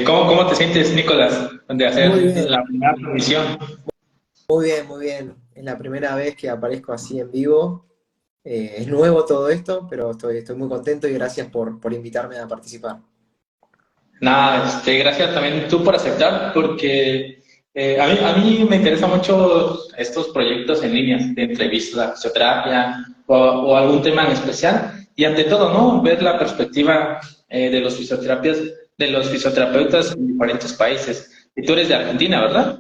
¿Cómo te sientes, Nicolás, de Muy hacer bien, la primera transmisión? muy bien, muy bien. Es la primera vez que aparezco así en vivo. Es nuevo todo esto, pero estoy muy contento y gracias por invitarme a participar. Nada, gracias también tú por aceptar, porque a mí me interesan mucho estos proyectos en línea, de entrevistas, fisioterapia o algún tema en especial. Y ante todo, ¿no? Ver la perspectiva de los fisioterapeutas en diferentes países. Y tú eres de Argentina, ¿verdad?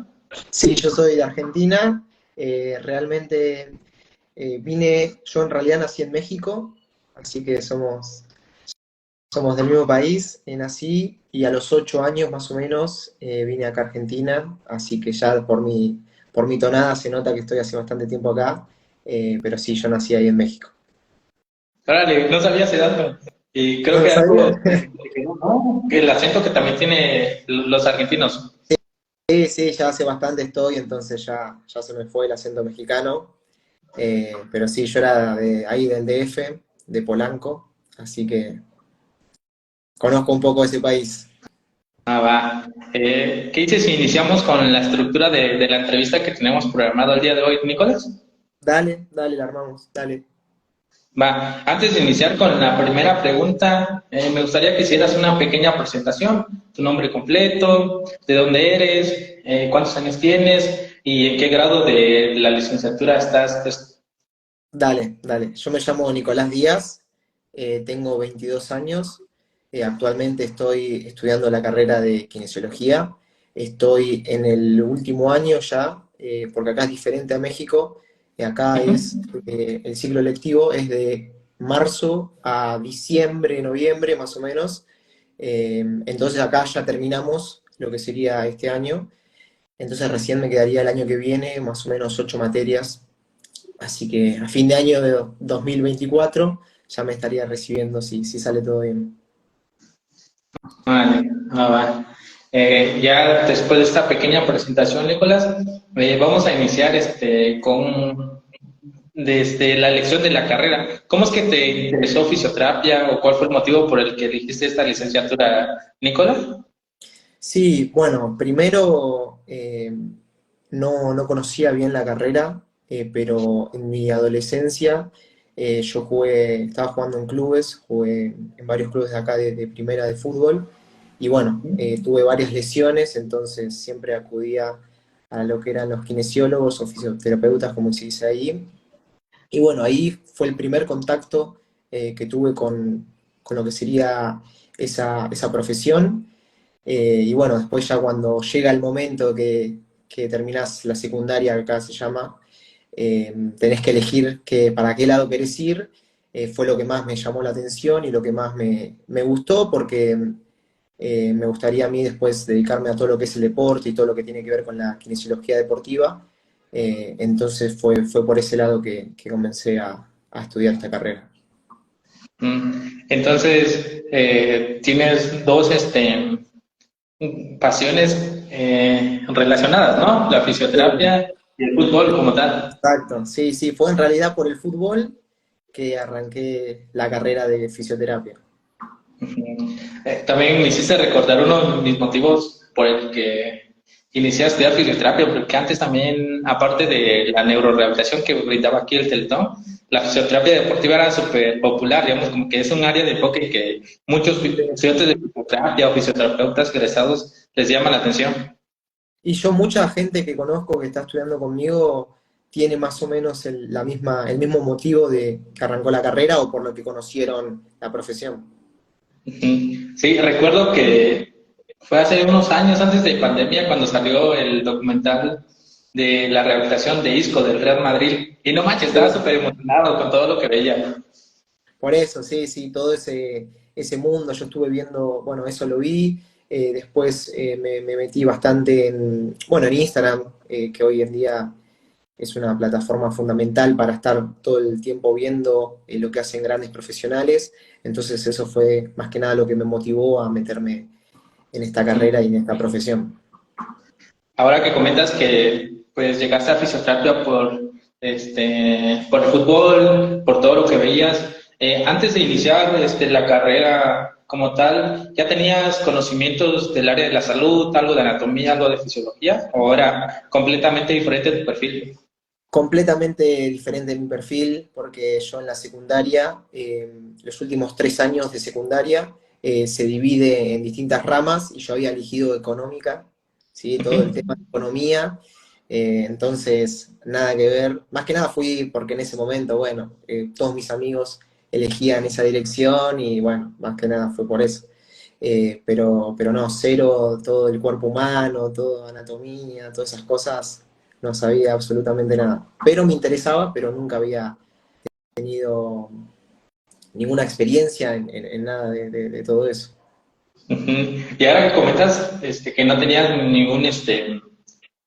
Sí, yo soy de Argentina. Realmente yo en realidad nací en México, así que somos del mismo país. Nací y a los 8 años más o menos vine acá a Argentina, así que ya por mi tonada se nota que estoy hace bastante tiempo acá, pero sí, yo nací ahí en México. Órale, no sabía ese dato. Y creo ¿No lo que sabías? algo, ¿no? El acento que también tiene los argentinos. Sí, sí, ya hace bastante estoy, entonces ya se me fue el acento mexicano. Pero sí, yo era de ahí del DF, de Polanco, así que conozco un poco ese país. Ah, va. ¿Qué dices si iniciamos con la estructura de la entrevista que tenemos programado el día de hoy, Nicolás? Dale, dale, la armamos, dale. Va. Antes de iniciar con la primera pregunta, me gustaría que hicieras una pequeña presentación, tu nombre completo, de dónde eres, cuántos años tienes y en qué grado de la licenciatura estás. Dale, dale. Yo me llamo Nicolás Díaz, tengo 22 años, actualmente estoy estudiando la carrera de kinesiología, estoy en el último año ya, porque acá es diferente a México, acá es, el ciclo lectivo es de marzo a diciembre, noviembre más o menos, entonces acá ya terminamos lo que sería este año, entonces recién me quedaría el año que viene más o menos 8 materias. Así que a fin de año de 2024 ya me estaría recibiendo si sale todo bien. Vale, va. Ya después de esta pequeña presentación, Nicolás, vamos a iniciar con desde la elección de la carrera. ¿Cómo es que te interesó fisioterapia o cuál fue el motivo por el que elegiste esta licenciatura, Nicolás? Sí, bueno, primero no conocía bien la carrera, pero en mi adolescencia estaba jugando en clubes, jugué en varios clubes de acá de primera de fútbol, y bueno, tuve varias lesiones, entonces siempre acudía a lo que eran los kinesiólogos o fisioterapeutas, como se dice ahí. Y bueno, ahí fue el primer contacto que tuve con lo que sería esa profesión. Y bueno, después ya cuando llega el momento que terminás la secundaria, que acá se llama, tenés que elegir para qué lado querés ir. Fue lo que más me llamó la atención y lo que más me gustó, porque me gustaría a mí después dedicarme a todo lo que es el deporte y todo lo que tiene que ver con la kinesiología deportiva. Entonces fue por ese lado que comencé a estudiar esta carrera. Entonces, tienes dos pasiones relacionadas, ¿no? La Sí, fisioterapia y el fútbol como tal. exacto, sí, sí, fue en realidad por el fútbol que arranqué la carrera de fisioterapia. También me hiciste recordar uno de mis motivos por el que inicié a estudiar fisioterapia, porque antes también, aparte de la neurorehabilitación que brindaba aquí el Teletón, la fisioterapia deportiva era súper popular, digamos, como que es un área de enfoque que muchos estudiantes de fisioterapia o fisioterapeutas egresados les llama la atención. Y yo, mucha gente que conozco que está estudiando conmigo tiene más o menos el mismo motivo de que arrancó la carrera o por lo que conocieron la profesión. Ujú. Sí, recuerdo que fue hace unos años antes de pandemia cuando salió el documental de la rehabilitación de Isco del Real Madrid. Y no manches, estaba súper emocionado con todo lo que veía. Por eso, sí, sí, todo ese mundo, yo estuve viendo, bueno, eso lo vi, después me metí bastante bueno, en Instagram, que hoy en día es una plataforma fundamental para estar todo el tiempo viendo lo que hacen grandes profesionales, entonces eso fue más que nada lo que me motivó a meterme en esta carrera y en esta profesión. Ahora que comentas que pues llegaste a fisioterapia por el fútbol, por todo lo que veías, antes de iniciar la carrera, como tal, ¿ya tenías conocimientos del área de la salud, algo de anatomía, algo de fisiología? ¿O era completamente diferente tu perfil? Completamente diferente mi perfil, porque yo en la secundaria, los últimos 3 años de secundaria, se divide en distintas ramas y yo había elegido económica, ¿sí? Todo el tema de economía, entonces nada que ver. Más que nada fui porque en ese momento, bueno, todos mis amigos elegían esa dirección y bueno, más que nada fue por eso. Pero no, cero todo el cuerpo humano, todo anatomía, todas esas cosas, no sabía absolutamente nada. Pero me interesaba, pero nunca había tenido ninguna experiencia en nada de todo eso. Ujú. Y ahora que comentas que no tenías ningún,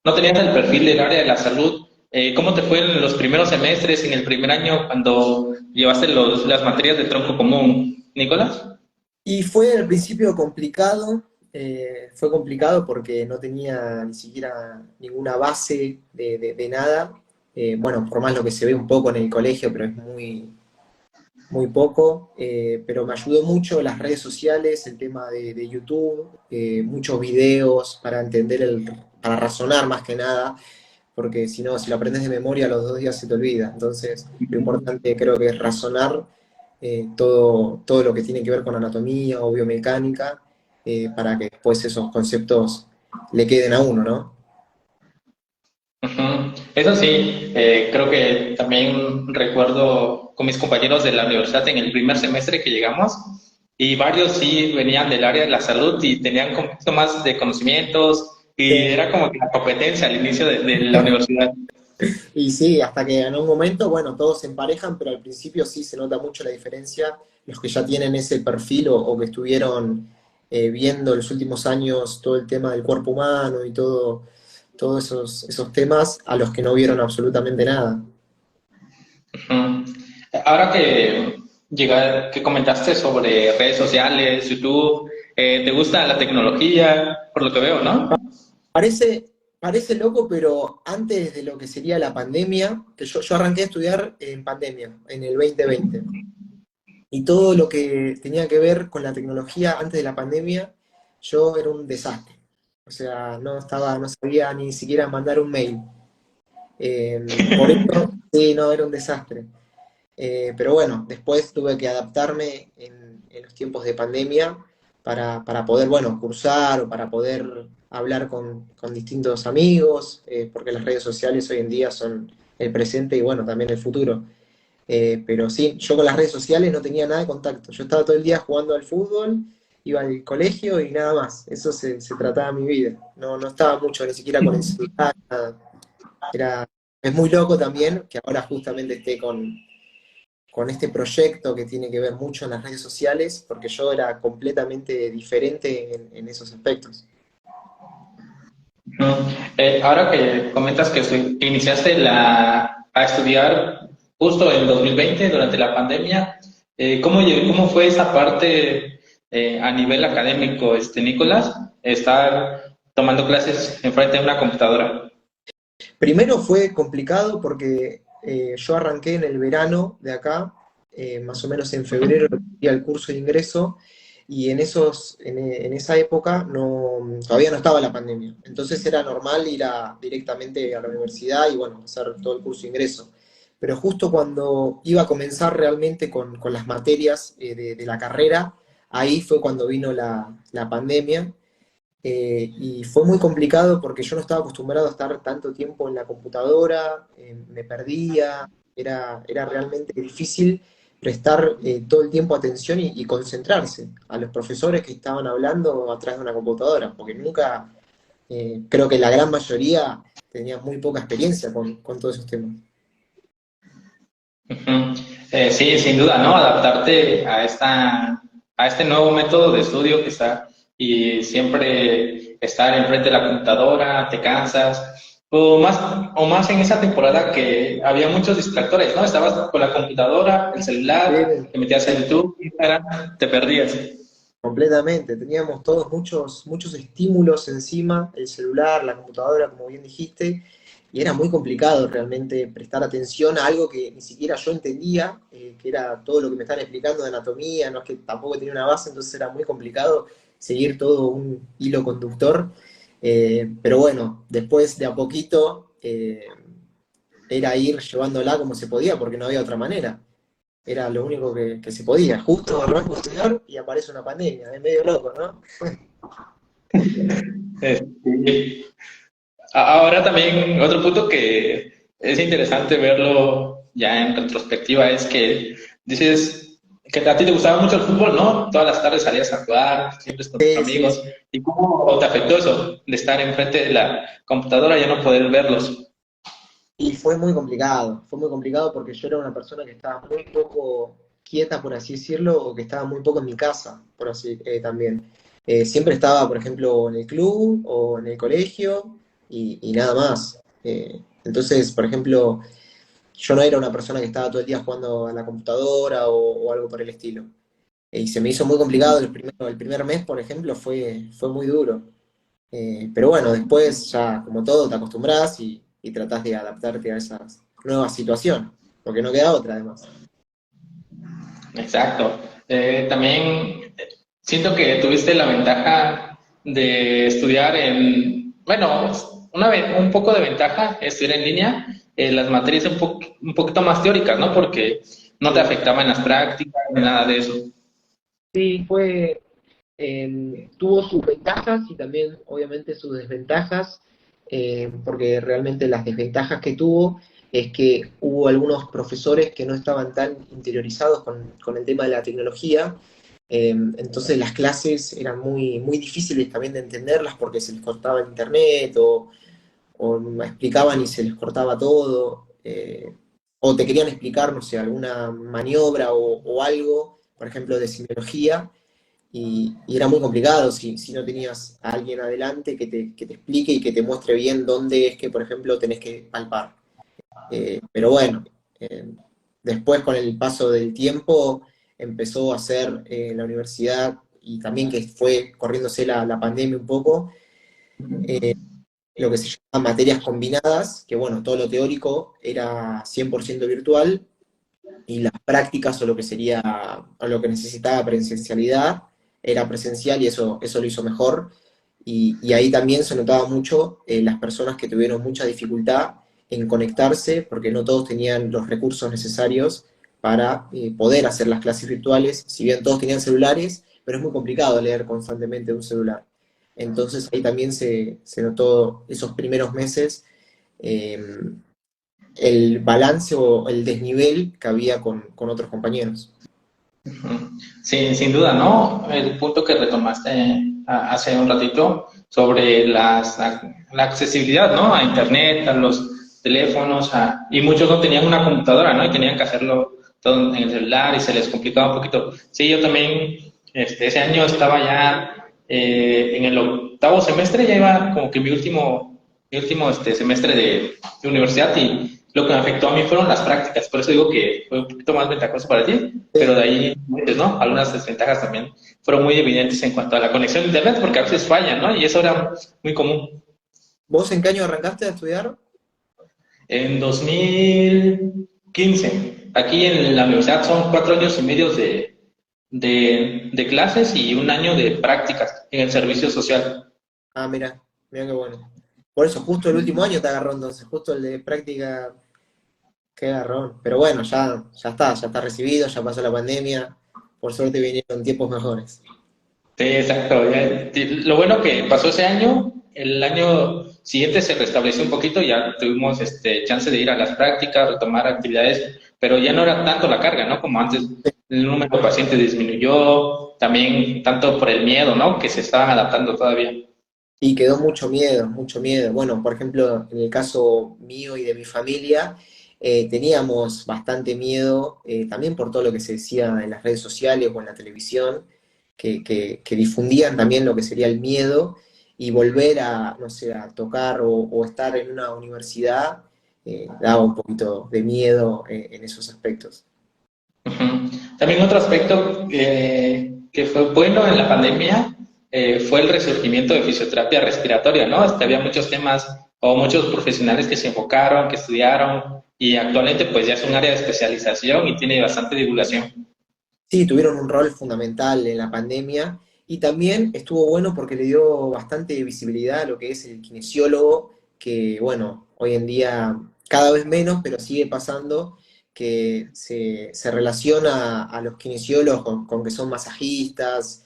no tenías el perfil del área de la salud, ¿cómo te fue en los primeros semestres, en el primer año, cuando llevaste las materias de tronco común, Nicolás? Y fue al principio complicado, fue complicado porque no tenía ni siquiera ninguna base de nada. Bueno, por más lo que se ve un poco en el colegio, pero es muy poco, pero me ayudó mucho las redes sociales, el tema de YouTube, muchos videos para entender, para razonar más que nada, porque si no, si lo aprendes de memoria, a los 2 días se te olvida. Entonces, lo importante creo que es razonar todo lo que tiene que ver con anatomía o biomecánica, para que después esos conceptos le queden a uno, ¿no? Ujú. Eso sí, creo que también recuerdo con mis compañeros de la universidad en el primer semestre que llegamos, y varios sí venían del área de la salud y tenían un poquito más de conocimientos, y Sí. era como que la competencia al inicio de la universidad. Y sí, hasta que en un momento, bueno, todos se emparejan, pero al principio sí se nota mucho la diferencia. Los que ya tienen ese perfil o que estuvieron viendo en los últimos años todo el tema del cuerpo humano y todos esos temas, a los que no vieron absolutamente nada. Ujú. Ahora que comentaste sobre redes sociales, YouTube, ¿te gusta la tecnología? Por lo que veo, ¿no? Parece, parece loco, pero antes de lo que sería la pandemia, que yo arranqué a estudiar en pandemia, en el 2020. Y todo lo que tenía que ver con la tecnología antes de la pandemia, yo era un desastre. O sea, no sabía ni siquiera mandar un mail. Por eso, sí, no, era un desastre. Pero bueno, después tuve que adaptarme en los tiempos de pandemia para poder, bueno, cursar o para poder hablar con distintos amigos, porque las redes sociales hoy en día son el presente y bueno, también el futuro. Pero sí, yo con las redes sociales no tenía nada de contacto. Yo estaba todo el día jugando al fútbol, iba al colegio y nada más. Eso se trataba mi vida. No estaba mucho ni siquiera con el celular, nada. Es muy loco también que ahora justamente esté con este proyecto que tiene que ver mucho en las redes sociales, porque yo era completamente diferente en esos aspectos. No. Ahora que comentas que iniciaste a estudiar justo en 2020, durante la pandemia, ¿cómo fue esa parte a nivel académico, Nicolás, estar tomando clases enfrente de una computadora? Primero fue complicado porque yo arranqué en el verano de acá, más o menos en febrero, era el curso de ingreso, y en esa época todavía no estaba la pandemia. Entonces era normal ir directamente a la universidad y bueno, hacer todo el curso de ingreso. Pero justo cuando iba a comenzar realmente con las materias de la carrera, ahí fue cuando vino la pandemia. Y fue muy complicado porque yo no estaba acostumbrado a estar tanto tiempo en la computadora, me perdía, era realmente difícil prestar todo el tiempo atención y concentrarse a los profesores que estaban hablando atrás de una computadora, porque nunca, creo que la gran mayoría tenía muy poca experiencia con todos esos temas. Ujú. Sí, sin duda, ¿no? Adaptarte a este nuevo método de estudio que está, y siempre estar enfrente de la computadora, te cansas, o más en esa temporada que había muchos distractores, ¿no? Estabas con la computadora, el celular, Sí, te metías en YouTube, Instagram, te perdías. completamente, teníamos todos muchos estímulos encima, el celular, la computadora, como bien dijiste. y era muy complicado realmente prestar atención a algo que ni siquiera yo entendía, que era todo lo que me estaban explicando de anatomía, no es que tampoco tenía una base, entonces era muy complicado seguir todo un hilo conductor. Pero bueno, después de a poquito era ir llevándola como se podía, porque no había otra manera. Era lo único que se podía. Justo arranco a estudiar y aparece una pandemia, es medio loco, ¿no? Este, Ahora también otro punto que es interesante verlo ya en retrospectiva es que dices que a ti te gustaba mucho el fútbol, ¿no? Todas las tardes salías a jugar, siempre con tus Sí, sí, amigos. ¿Y cómo te afectó eso de estar enfrente de la computadora y ya no poder verlos? y fue muy complicado porque yo era una persona que estaba muy poco quieta, por así decirlo, o que estaba muy poco en mi casa, por así también. Siempre estaba, por ejemplo, en el club o en el colegio y nada más. Entonces, por ejemplo, yo no era una persona que estaba todo el día jugando a la computadora o algo por el estilo. Y se me hizo muy complicado el primer mes, por ejemplo, fue muy duro. Pero bueno, después ya, como todo, te acostumbras y tratás de adaptarte a esas nuevas situaciones, porque no queda otra además. Exacto. También siento que tuviste la ventaja de estudiar bueno, un poco de ventaja estudiar en línea, las materias un poquito más teóricas, ¿no? Porque no te Sí, afectaban las prácticas ni nada de eso. sí, tuvo sus ventajas y también obviamente sus desventajas, porque realmente las desventajas que tuvo es que hubo algunos profesores que no estaban tan interiorizados con el tema de la tecnología. Entonces las clases eran muy difíciles también de entenderlas porque se les cortaba el internet o me explicaban y se les cortaba todo, o te querían explicar, no sé, alguna maniobra o algo, por ejemplo, de semiología, y era muy complicado si no tenías a alguien adelante que te explique y que te muestre bien dónde es que, por ejemplo, tenés que palpar. Pero bueno, después con el paso del tiempo empezó a ser la universidad y también que fue corriéndose la pandemia un poco, lo que se llama materias combinadas, que bueno, todo lo teórico era 100% virtual y las prácticas o lo que sería, o lo que necesitaba presencialidad era presencial y eso lo hizo mejor. Y ahí también se notaba mucho las personas que tuvieron mucha dificultad en conectarse porque no todos tenían los recursos necesarios para poder hacer las clases virtuales, si bien todos tenían celulares, pero es muy complicado leer constantemente un celular. Entonces ahí también se notó esos primeros meses eh, el balance o el desnivel que había con otros compañeros. Ujú. Sí, sin duda, ¿no? El punto que retomaste hace un ratito sobre la accesibilidad, ¿no? A Internet, a los teléfonos, y muchos no tenían una computadora, ¿no? Y tenían que hacerlo todo en el celular y se les complicaba un poquito. Sí, yo también, ese año estaba ya en el octavo semestre, ya iba como que mi último semestre de universidad y lo que me afectó a mí fueron las prácticas. Por eso digo que fue un poquito más ventajoso para ti, pero de ahí, pues, ¿no? Algunas desventajas también fueron muy evidentes en cuanto a la conexión de internet, porque a veces falla, ¿no? Y eso era muy común. ¿Vos en qué año arrancaste a estudiar? En 2015, aquí en la universidad son 4 años y medio de clases y un año de prácticas en el servicio social. Ah, mira qué bueno. Por eso, justo el último año te agarró entonces, justo el de práctica, qué agarrón. Pero bueno, ya está recibido, ya pasó la pandemia. Por suerte vinieron tiempos mejores. Sí, exacto. Lo bueno que pasó ese año, el año siguiente se restableció un poquito, ya tuvimos chance de ir a las prácticas, retomar actividades, pero ya no era tanto la carga, ¿no? Como antes, el número de pacientes disminuyó, también tanto por el miedo, ¿no? Que se estaban adaptando todavía. Y quedó mucho miedo, mucho miedo. Bueno, por ejemplo, en el caso mío y de mi familia, teníamos bastante miedo, también por todo lo que se decía en las redes sociales o en la televisión, que difundían también lo que sería el miedo y volver a, no sé, a tocar o estar en una universidad, daba un poquito de miedo en esos aspectos. Ujú. También otro aspecto que fue bueno en la pandemia fue el resurgimiento de fisioterapia respiratoria, ¿no? Había muchos temas o muchos profesionales que se enfocaron, que estudiaron y actualmente pues ya es un área de especialización y tiene bastante divulgación. Sí, tuvieron un rol fundamental en la pandemia y también estuvo bueno porque le dio bastante visibilidad a lo que es el kinesiólogo, que bueno, hoy en día cada vez menos, pero sigue pasando que se relaciona a los kinesiólogos con que son masajistas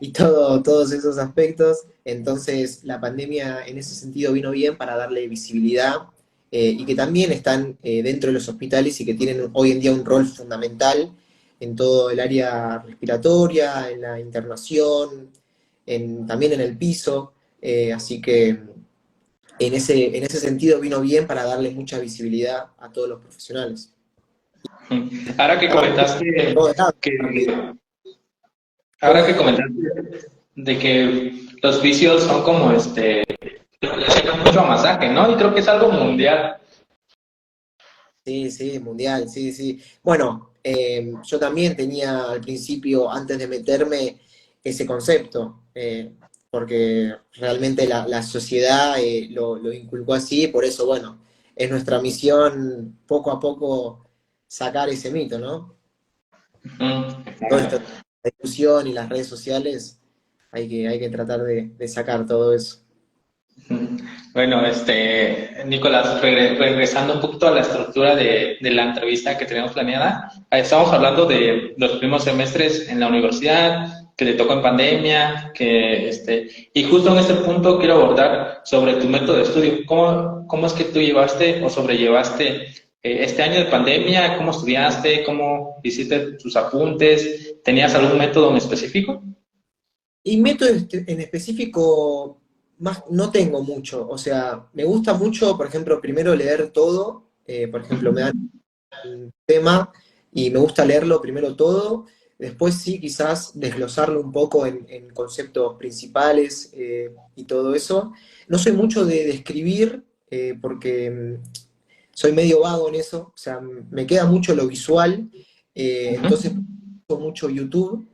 y todos esos aspectos. Entonces la pandemia en ese sentido vino bien para darle visibilidad y que también están dentro de los hospitales y que tienen hoy en día un rol fundamental en todo el área respiratoria, en la internación, también en el piso. Así que en ese sentido vino bien para darle mucha visibilidad a todos los profesionales. Ahora que comentaste Todo de lado, que, ¿cómo ahora que es? comentaste de que los vicios son como relacionan mucho a masaje, ¿no? Y creo que es algo mundial. Sí, sí, mundial, sí, sí. Bueno, yo también tenía al principio, antes de meterme, ese concepto, porque realmente la sociedad lo inculcó así, por eso, bueno, es nuestra misión poco a poco sacar ese mito, ¿no? Todo esto, Ujú. la discusión y las redes sociales, hay que tratar de sacar todo eso. Bueno, Nicolás, regresando un poquito a la estructura de la entrevista que tenemos planeada, estamos hablando de los primeros semestres en la universidad, que te tocó en pandemia, y justo en este punto quiero abordar sobre tu método de estudio. ¿Cómo es que tú llevaste o sobrellevaste este año de pandemia? ¿Cómo estudiaste? ¿Cómo hiciste tus apuntes? ¿Tenías algún método en específico? Y método en específico, más, no tengo mucho. O sea, me gusta mucho, por ejemplo, primero leer todo. Por ejemplo, me dan un tema y me gusta leerlo primero todo. Después sí, quizás desglosarlo un poco en conceptos principales y todo eso. No soy mucho de escribir porque soy medio vago en eso. O sea, me queda mucho lo visual. Entonces, Ujú. uso mucho YouTube.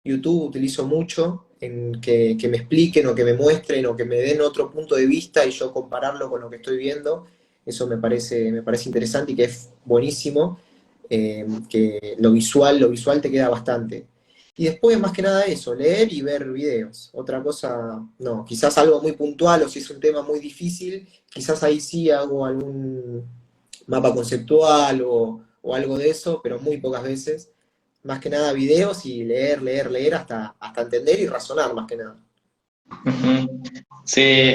YouTube utilizo mucho en que me expliquen o que me muestren o que me den otro punto de vista y yo compararlo con lo que estoy viendo. Eso me parece interesante y que es buenísimo, que lo visual te queda bastante. Y después, más que nada eso, leer y ver videos. Otra cosa, no, quizás algo muy puntual o si es un tema muy difícil, quizás ahí sí hago algún mapa conceptual o algo de eso, pero muy pocas veces. Más que nada videos y leer hasta entender y razonar más que nada. Ujú. Sí,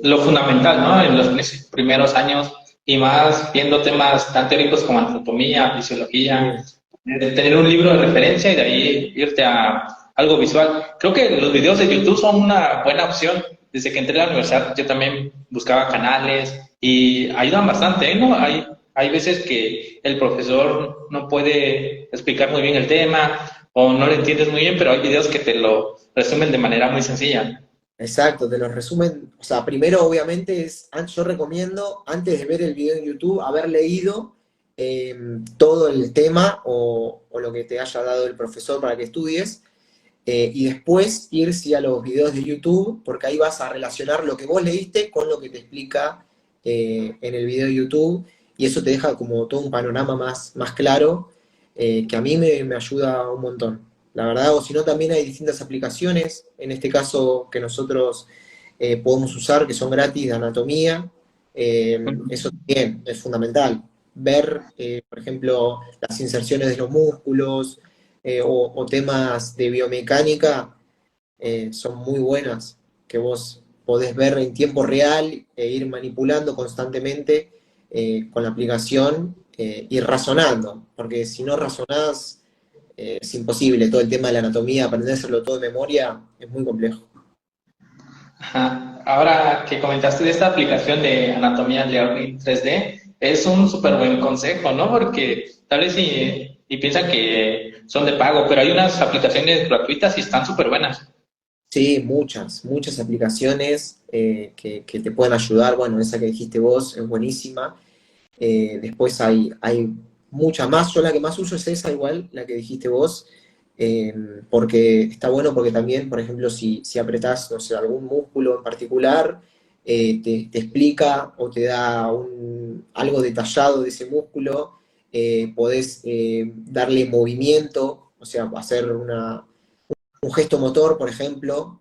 lo fundamental, ¿no? En los primeros años y más viendo temas tan teóricos como anatomía, fisiología, Sí, de tener un libro de referencia y de ahí irte a algo visual. Creo que los videos de YouTube son una buena opción. Desde que entré a la universidad yo también buscaba canales y ayudan bastante, ¿no? Hay veces que el profesor no puede explicar muy bien el tema o no lo entiendes muy bien, pero hay videos que te lo resumen de manera muy sencilla. exacto, te lo resumen. O sea, primero obviamente yo recomiendo, antes de ver el video en YouTube, haber leído todo el tema o lo que te haya dado el profesor para que estudies, y después irse a los videos de YouTube, porque ahí vas a relacionar lo que vos leíste con lo que te explica en el video de YouTube, y eso te deja como todo un panorama más claro, que a mí me ayuda un montón. La verdad, o si no, también hay distintas aplicaciones, en este caso que nosotros podemos usar, que son gratis de anatomía. Eso también es fundamental. Ver, por ejemplo, las inserciones de los músculos, o temas de biomecánica, son muy buenas, que vos podés ver en tiempo real e ir manipulando constantemente con la aplicación, y razonando, porque si no razonás, es imposible. Todo el tema de la anatomía, aprendérselo todo de memoria, es muy complejo. Ajá. Ahora que comentaste de esta aplicación de anatomía Learning 3D, es un súper buen consejo, ¿no? Porque tal vez y piensan que son de pago, pero hay unas aplicaciones gratuitas y están súper buenas. Sí, muchas aplicaciones que te pueden ayudar. Bueno, esa que dijiste vos es buenísima. Después hay muchas más. Yo la que más uso es esa igual, la que dijiste vos, eh, porque está bueno porque también, por ejemplo, si apretás, no sé, algún músculo en particular, te explica o te da algo detallado de ese músculo, podés darle movimiento, o sea, hacer un gesto motor, por ejemplo,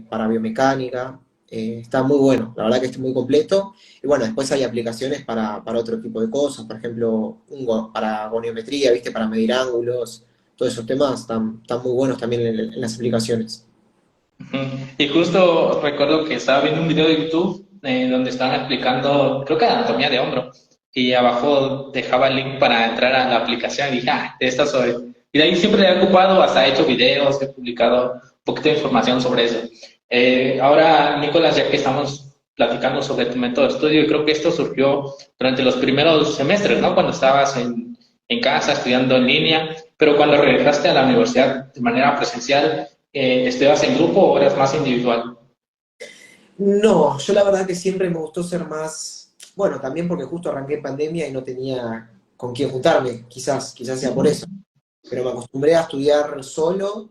para biomecánica. Está muy bueno, la verdad que está muy completo. Y bueno, después hay aplicaciones para otro tipo de cosas, por ejemplo, para goniometría, ¿viste? Para medir ángulos, todos esos temas están muy buenos también en las aplicaciones. Ujú. Y justo recuerdo que estaba viendo un video de YouTube donde estaban explicando, creo que anatomía de hombro, y abajo dejaba el link para entrar a la aplicación y dije, de esta soy. Y de ahí siempre le he ocupado, hasta he hecho videos, he publicado un poquito de información sobre eso. Ahora, Nicolás, ya que estamos platicando sobre tu método de estudio, y creo que esto surgió durante los primeros semestres, ¿no? Cuando estabas en casa estudiando en línea, pero cuando regresaste a la universidad de manera presencial, ¿estudias en grupo o eres más individual? No, yo la verdad que siempre me gustó ser más, bueno, también porque justo arranqué en pandemia y no tenía con quién juntarme, quizás sea por eso, pero me acostumbré a estudiar solo,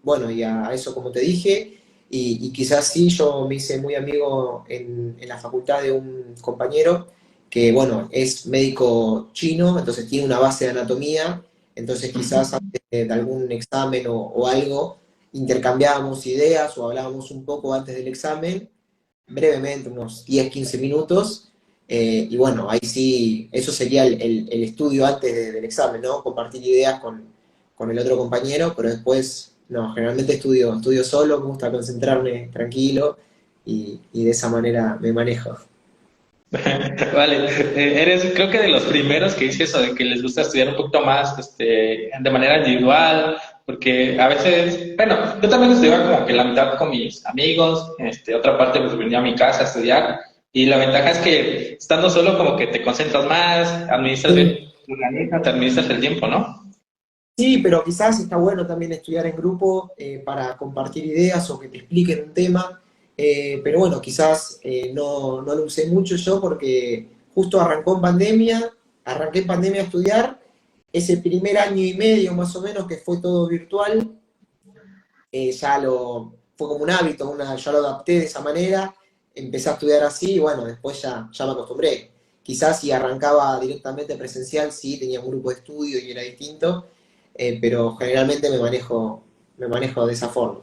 bueno, y a eso como te dije, y quizás sí, yo me hice muy amigo en la facultad de un compañero que, bueno, es médico chino, entonces tiene una base de anatomía, entonces quizás antes de algún examen o algo, intercambiábamos ideas o hablábamos un poco antes del examen, brevemente, unos 10 15 minutos, y bueno, ahí sí, eso sería el estudio antes del examen, ¿no? Compartir ideas con el otro compañero, pero después, no, generalmente estudio solo, me gusta concentrarme tranquilo y de esa manera me manejo. Vale, eres creo que de los primeros que dice eso, de que les gusta estudiar un poquito más de manera individual, porque a veces, bueno, yo también estudiaba como que la mitad con mis amigos, otra parte pues venía a mi casa a estudiar, y la ventaja es que estando solo como que te concentras más, administras bien, Sí, te administras el tiempo, ¿no? sí, pero quizás está bueno también estudiar en grupo para compartir ideas o que te expliquen un tema. Pero bueno, quizás no lo usé mucho yo porque justo arranqué en pandemia a estudiar. Ese primer año y medio más o menos que fue todo virtual, fue como un hábito, ya lo adapté de esa manera, empecé a estudiar así y bueno, después ya me acostumbré. Quizás si arrancaba directamente presencial, sí, tenía un grupo de estudio y era distinto, pero generalmente me manejo de esa forma.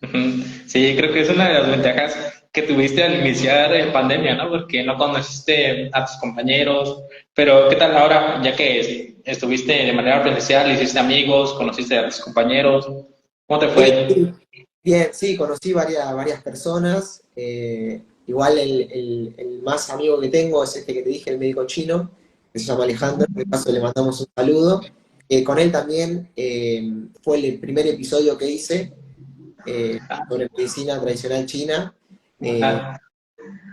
Ujú. Sí, creo que es una de las ventajas que tuviste al iniciar en pandemia, ¿no? Porque no conociste a tus compañeros, pero ¿qué tal ahora, ya que estuviste de manera presencial, hiciste amigos, conociste a tus compañeros? ¿Cómo te Sí, fue? bien, sí, conocí varias personas. Igual el más amigo que tengo es este que te dije, el médico chino, que se llama Alejandro, en el caso le mandamos un saludo. Con él también fue el primer episodio que hice sobre medicina tradicional china, eh, Ajá.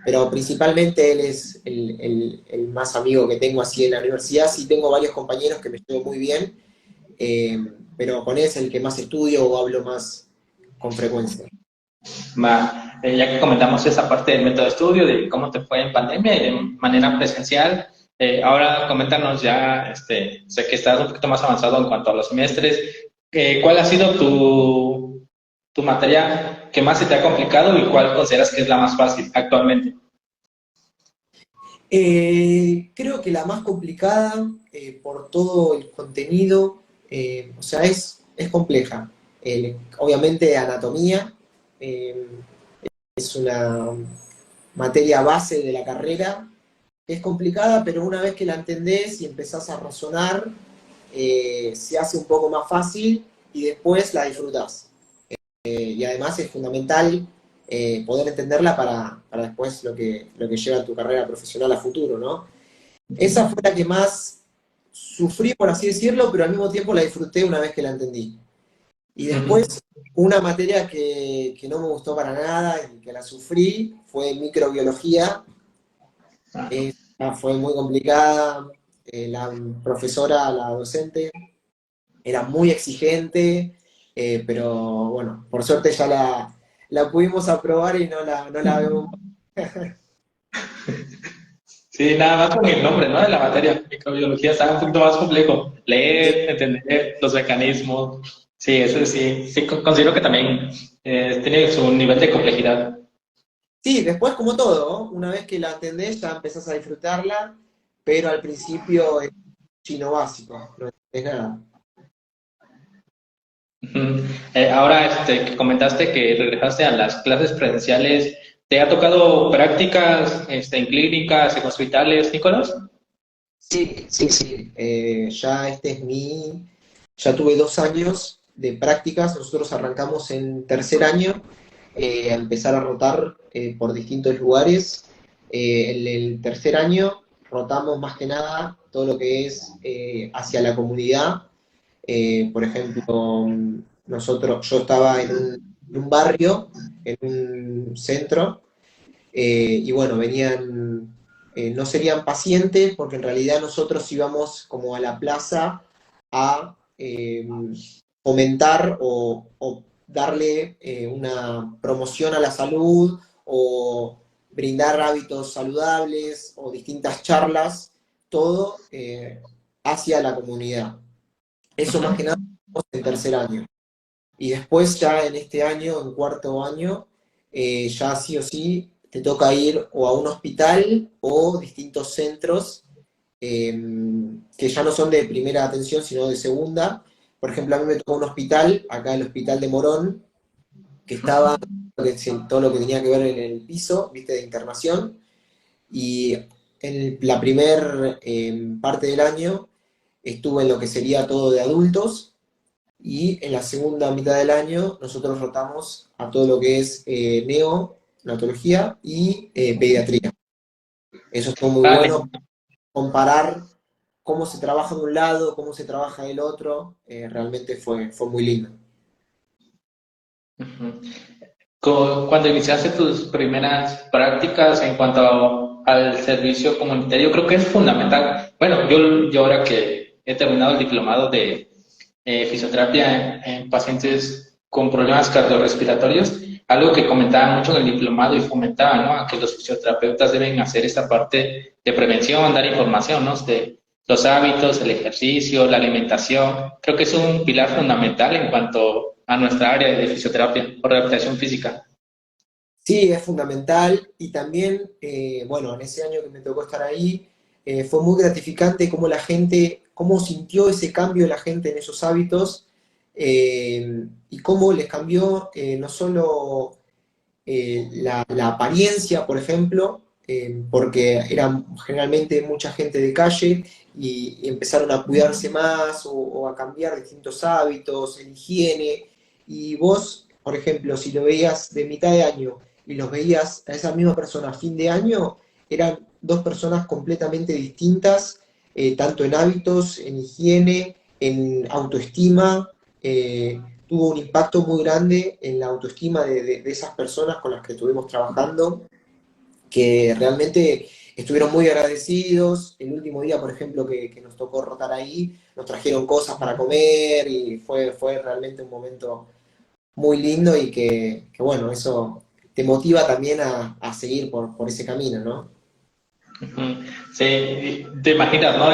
pero principalmente él es el más amigo que tengo así en la universidad. Sí tengo varios compañeros que me llevo muy bien, eh, pero con él es el que más estudio o hablo más con frecuencia. Ya que comentamos esa parte del método de estudio, de cómo te fue en pandemia y de manera presencial, ahora coméntanos ya, sé que estás un poquito más avanzado en cuanto a los semestres, ¿cuál ha sido tu materia que más se te ha complicado y cuál consideras que es la más fácil actualmente? Creo que la más complicada por todo el contenido, o sea, es compleja. Obviamente anatomía eh, es una materia base de la carrera, es complicada, pero una vez que la entendés y empezás a razonar, se hace un poco más fácil y después la disfrutás. Y además es fundamental poder entenderla para después lo que lleva tu carrera profesional a futuro, ¿no? Esa fue la que más sufrí, por así decirlo, pero al mismo tiempo la disfruté una vez que la entendí. Y Ujú. después, una materia que no me gustó para nada y que la sufrí fue microbiología. Fue muy complicada. La profesora, la docente, era muy exigente, pero bueno, por suerte ya la pudimos aprobar y no la vemos. Sí, nada más con el nombre, ¿no? De la materia, microbiología está un poquito más complejo. Leer, entender los mecanismos. Sí, eso sí, sí, considero que también tiene su nivel de complejidad. Sí, después como todo, ¿no? Una vez que la entendés ya empezás a disfrutarla, pero al principio es chino básico, no entendés nada. Ujú. Ahora, que comentaste que regresaste a las clases presenciales, ¿te ha tocado prácticas, en clínicas, en hospitales, Nicolás? Sí, sí, sí. Ya ya tuve 2 años de prácticas. Nosotros arrancamos en tercer año a empezar a rotar por distintos lugares. En el tercer año rotamos más que nada todo lo que es hacia la comunidad. Por ejemplo, yo estaba en un barrio, en un centro, y bueno, no serían pacientes porque en realidad nosotros íbamos como a la plaza a fomentar o darle una promoción a la salud o brindar hábitos saludables o distintas charlas, todo hacia la comunidad. Eso más que nada en tercer año. Y después ya en este año, en cuarto año, ya sí o sí te toca ir o a un hospital o distintos centros eh, que ya no son de primera atención, sino de segunda. Por ejemplo, a mí me tocó un hospital, acá el hospital de Morón, que estaba todo lo que tenía que ver en el piso, viste, de internación. Y en la primer parte del año estuve en lo que sería todo de adultos y en la segunda mitad del año nosotros rotamos a todo lo que es neonatología y pediatría. Eso estuvo muy Vale. bueno, comparar cómo se trabaja de un lado, cómo se trabaja del otro, realmente fue muy lindo. Ujú. Cuando iniciaste tus primeras prácticas en cuanto al servicio comunitario, creo que es fundamental. Bueno, yo ahora que he terminado el diplomado de fisioterapia en pacientes con problemas cardiorrespiratorios, algo que comentaba mucho en el diplomado y fomentaba, ¿no? A que los fisioterapeutas deben hacer esta parte de prevención, dar información, ¿no? De los hábitos, el ejercicio, la alimentación. Creo que es un pilar fundamental en cuanto a nuestra área de fisioterapia o rehabilitación física. Sí, es fundamental y también, bueno, en ese año que me tocó estar ahí, fue muy gratificante cómo la gente, cómo sintió ese cambio la gente en esos hábitos y cómo les cambió no solo la apariencia, por ejemplo, porque eran generalmente mucha gente de calle y empezaron a cuidarse más o a cambiar distintos hábitos, en higiene. Y vos, por ejemplo, si lo veías de mitad de año y los veías a esa misma persona a fin de año, eran dos personas completamente distintas, tanto en hábitos, en higiene, en autoestima. Tuvo un impacto muy grande en la autoestima de esas personas con las que estuvimos trabajando, que realmente estuvieron muy agradecidos. El último día, por ejemplo, que nos tocó rotar ahí, nos trajeron cosas para comer y fue realmente un momento muy lindo y que bueno, eso te motiva también a seguir por ese camino, ¿no? Ujú. Sí, te imaginas, ¿no?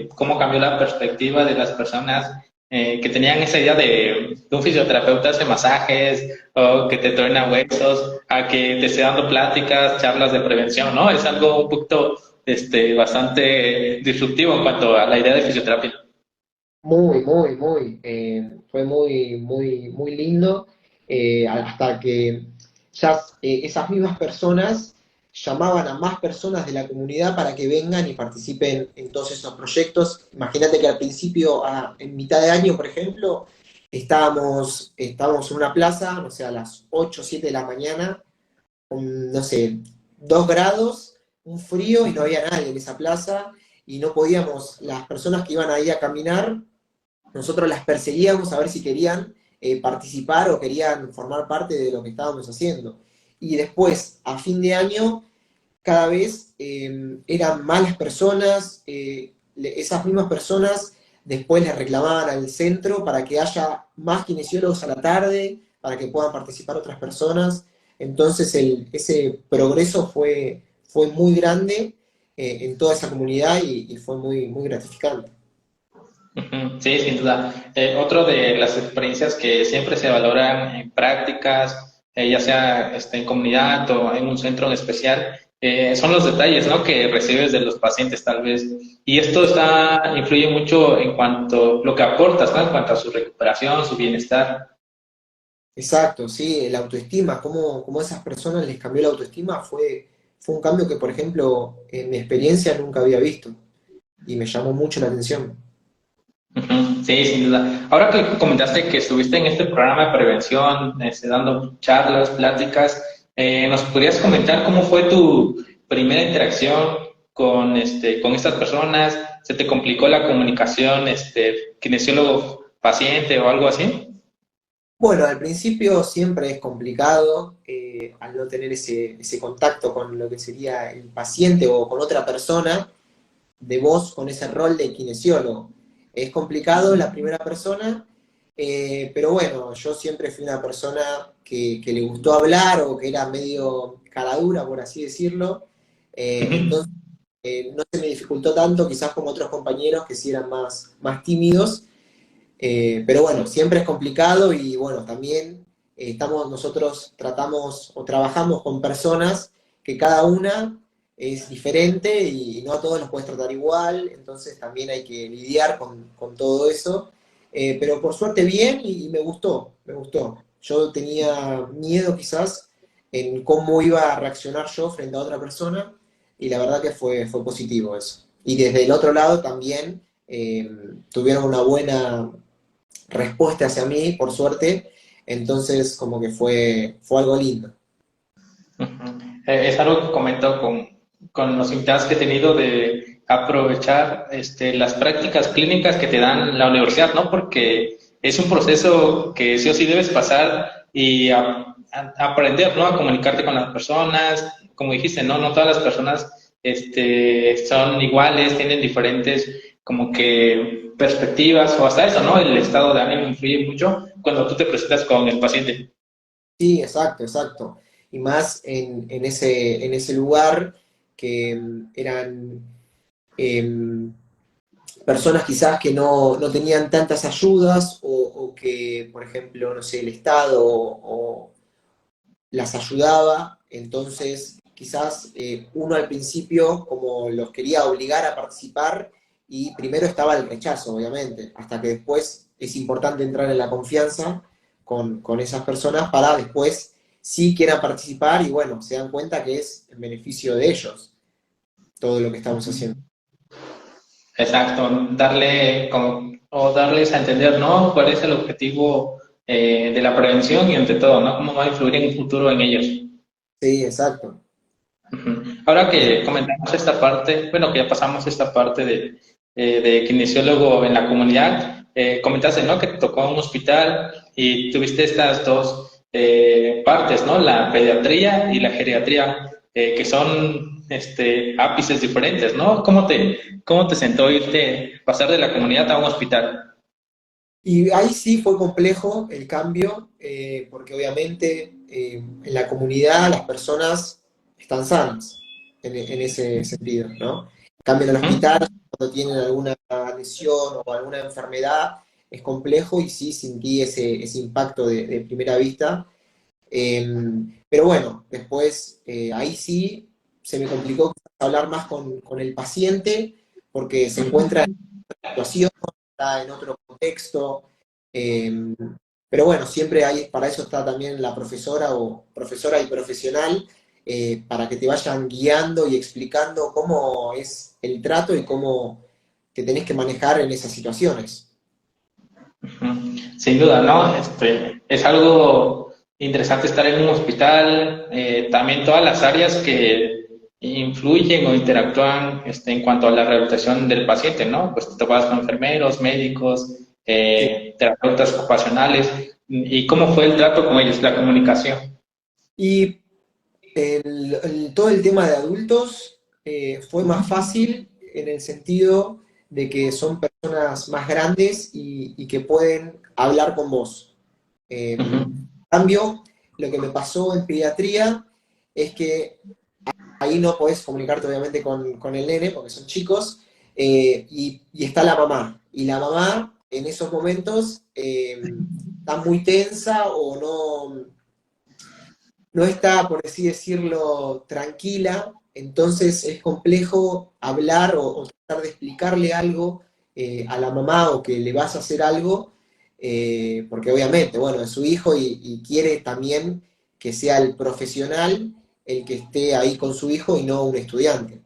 Cómo cambió la perspectiva de las personas que tenían esa idea de un fisioterapeuta hace masajes o que te truena huesos, a que te esté dando pláticas, charlas de prevención, ¿no? Es algo un poquito, bastante disruptivo en cuanto a la idea de fisioterapia. Muy, muy, muy. Fue muy, muy, muy lindo. Hasta que ya esas mismas personas llamaban a más personas de la comunidad para que vengan y participen en todos esos proyectos. Imagínate que al principio, en mitad de año, por ejemplo, estábamos en una plaza, no sé, a las 8 o 7 de la mañana, con, no sé, 2 grados, un frío y no había nadie en esa plaza y no podíamos, las personas que iban ahí a caminar nosotros las perseguíamos a ver si querían participar o querían formar parte de lo que estábamos haciendo. Y después, a fin de año, cada vez eran más las personas, esas mismas personas después les reclamaban al centro para que haya más kinesiólogos a la tarde, para que puedan participar otras personas. Entonces ese progreso fue muy grande en toda esa comunidad y fue muy, muy gratificante. Ujú. Sí, sin duda. Otro de las experiencias que siempre se valoran en prácticas ya sea en comunidad o en un centro en especial, son los detalles, ¿no? Que recibes de los pacientes tal vez. Y esto influye mucho en cuanto a lo que aportas, ¿no? En cuanto a su recuperación, su bienestar. Exacto, sí, la autoestima, cómo a esas personas les cambió la autoestima, fue un cambio que, por ejemplo, en mi experiencia nunca había visto y me llamó mucho la atención. Ujú, sí, sin duda. Ahora que comentaste que estuviste en este programa de prevención, dando charlas, pláticas, ¿nos podrías comentar cómo fue tu primera interacción con estas personas? ¿Se te complicó la comunicación, kinesiólogo-paciente o algo así? Bueno, al principio siempre es complicado al no tener ese contacto con lo que sería el paciente o con otra persona, de vos con ese rol de kinesiólogo. Es complicado la primera persona, pero bueno, yo siempre fui una persona que le gustó hablar o que era medio caradura, por así decirlo. Ujú. Entonces no se me dificultó tanto, quizás como otros compañeros que sí eran más tímidos. Pero bueno, siempre es complicado y bueno, también nosotros tratamos o trabajamos con personas que cada una es diferente y no a todos los puedes tratar igual, entonces también hay que lidiar con todo eso. Pero por suerte bien y me gustó, me gustó. Yo tenía miedo quizás en cómo iba a reaccionar yo frente a otra persona y la verdad que fue positivo eso. Y desde el otro lado también tuvieron una buena respuesta hacia mí, por suerte, entonces como que fue algo lindo. Ujú. Es algo que comento con los invitados que he tenido de aprovechar las prácticas clínicas que te dan la universidad, ¿no? Porque es un proceso que sí o sí debes pasar y aprender, ¿no? A comunicarte con las personas. Como dijiste, ¿no? No todas las personas son iguales, tienen diferentes como que perspectivas o hasta eso, ¿no? El estado de ánimo influye mucho cuando tú te presentas con el paciente. Sí, exacto, exacto. Y más en ese lugar que eran em, personas quizás que no tenían tantas ayudas o que, por ejemplo, no sé, el Estado o las ayudaba, entonces quizás uno al principio como los quería obligar a participar y primero estaba el rechazo, obviamente, hasta que después es importante entrar en la confianza con esas personas para después sí quieran participar y bueno, se dan cuenta que es en beneficio de ellos todo lo que estamos haciendo. Exacto, o darles a entender, ¿no? ¿Cuál es el objetivo de la prevención y ante todo, ¿no? ¿Cómo va a influir en un futuro en ellos? Sí, exacto. Ujú. Ahora Eh, que comentamos esta parte, bueno, que ya pasamos esta parte de kinesiólogo en la comunidad, comentaste, ¿no? Que te tocó un hospital y tuviste estas dos partes, ¿no? La pediatría y la geriatría, que son ápices diferentes, ¿no? ¿Cómo te sentó pasar de la comunidad a un hospital? Y ahí sí fue complejo el cambio, porque obviamente en la comunidad las personas están sanas en ese sentido, ¿no? En cambio en el Ujú. hospital, cuando tienen alguna lesión o alguna enfermedad, es complejo y sí sentí ese impacto de primera vista. Eh, pero bueno, después ahí sí se me complicó hablar más con el paciente porque se encuentra situación, está en otro contexto. eh, pero bueno, siempre hay, para eso está también la profesora o profesora y profesional, para que te vayan guiando y explicando cómo es el trato y cómo te tenés que manejar en esas situaciones. Ujú. Sin duda, ¿no? Es algo interesante estar en un hospital, también todas las áreas que influyen o interactúan en cuanto a la rehabilitación del paciente, ¿no? Pues te topas con enfermeros, médicos, Sí. terapeutas ocupacionales, y cómo fue el trato con ellos, la comunicación. Y todo el tema de adultos fue más fácil en el sentido de que son personas más grandes y que pueden hablar con vos. Ujú. En cambio, lo que me pasó en pediatría es que ahí no podés comunicarte obviamente con el nene porque son chicos, y está la mamá. Y la mamá en esos momentos está muy tensa o no, no está, por así decirlo, tranquila, entonces es complejo hablar o tratar de explicarle algo a la mamá o que le vas a hacer algo, porque obviamente, bueno, es su hijo y quiere también que sea el profesional el que esté ahí con su hijo y no un estudiante.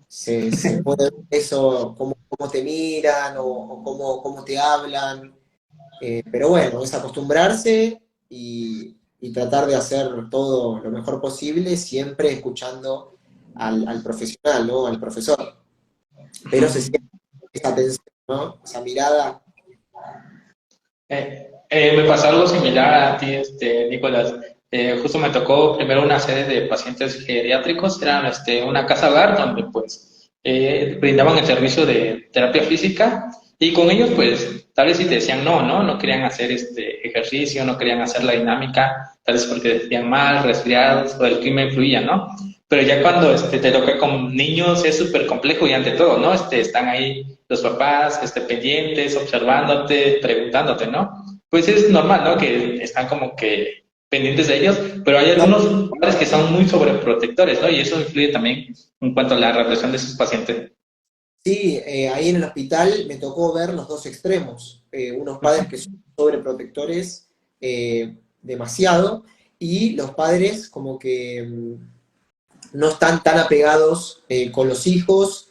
Se puede ver eso, cómo te miran o cómo te hablan, pero bueno, es acostumbrarse y tratar de hacer todo lo mejor posible, siempre escuchando al profesional, ¿no? Al profesor. Pero se siente esa tensión, ¿no? Esa mirada. Me pasó algo similar a ti, Nicolás. Justo me tocó primero una serie de pacientes geriátricos, eran una casa hogar donde pues brindaban el servicio de terapia física y con ellos pues tal vez si te decían no, ¿no? No querían hacer este ejercicio, no querían hacer la dinámica, tal vez porque decían mal, resfriados o el clima influía, ¿no? Pero ya cuando te toca con niños es súper complejo y ante todo, ¿no? Están ahí los papás pendientes, observándote, preguntándote, ¿no? Pues es normal, ¿no? Que están como que pendientes de ellos, pero hay algunos padres que son muy sobreprotectores, ¿no? Y eso influye también en cuanto a la represión de sus pacientes. Sí, ahí en el hospital me tocó ver los dos extremos, unos padres que son sobreprotectores demasiado y los padres como que no están tan apegados con los hijos.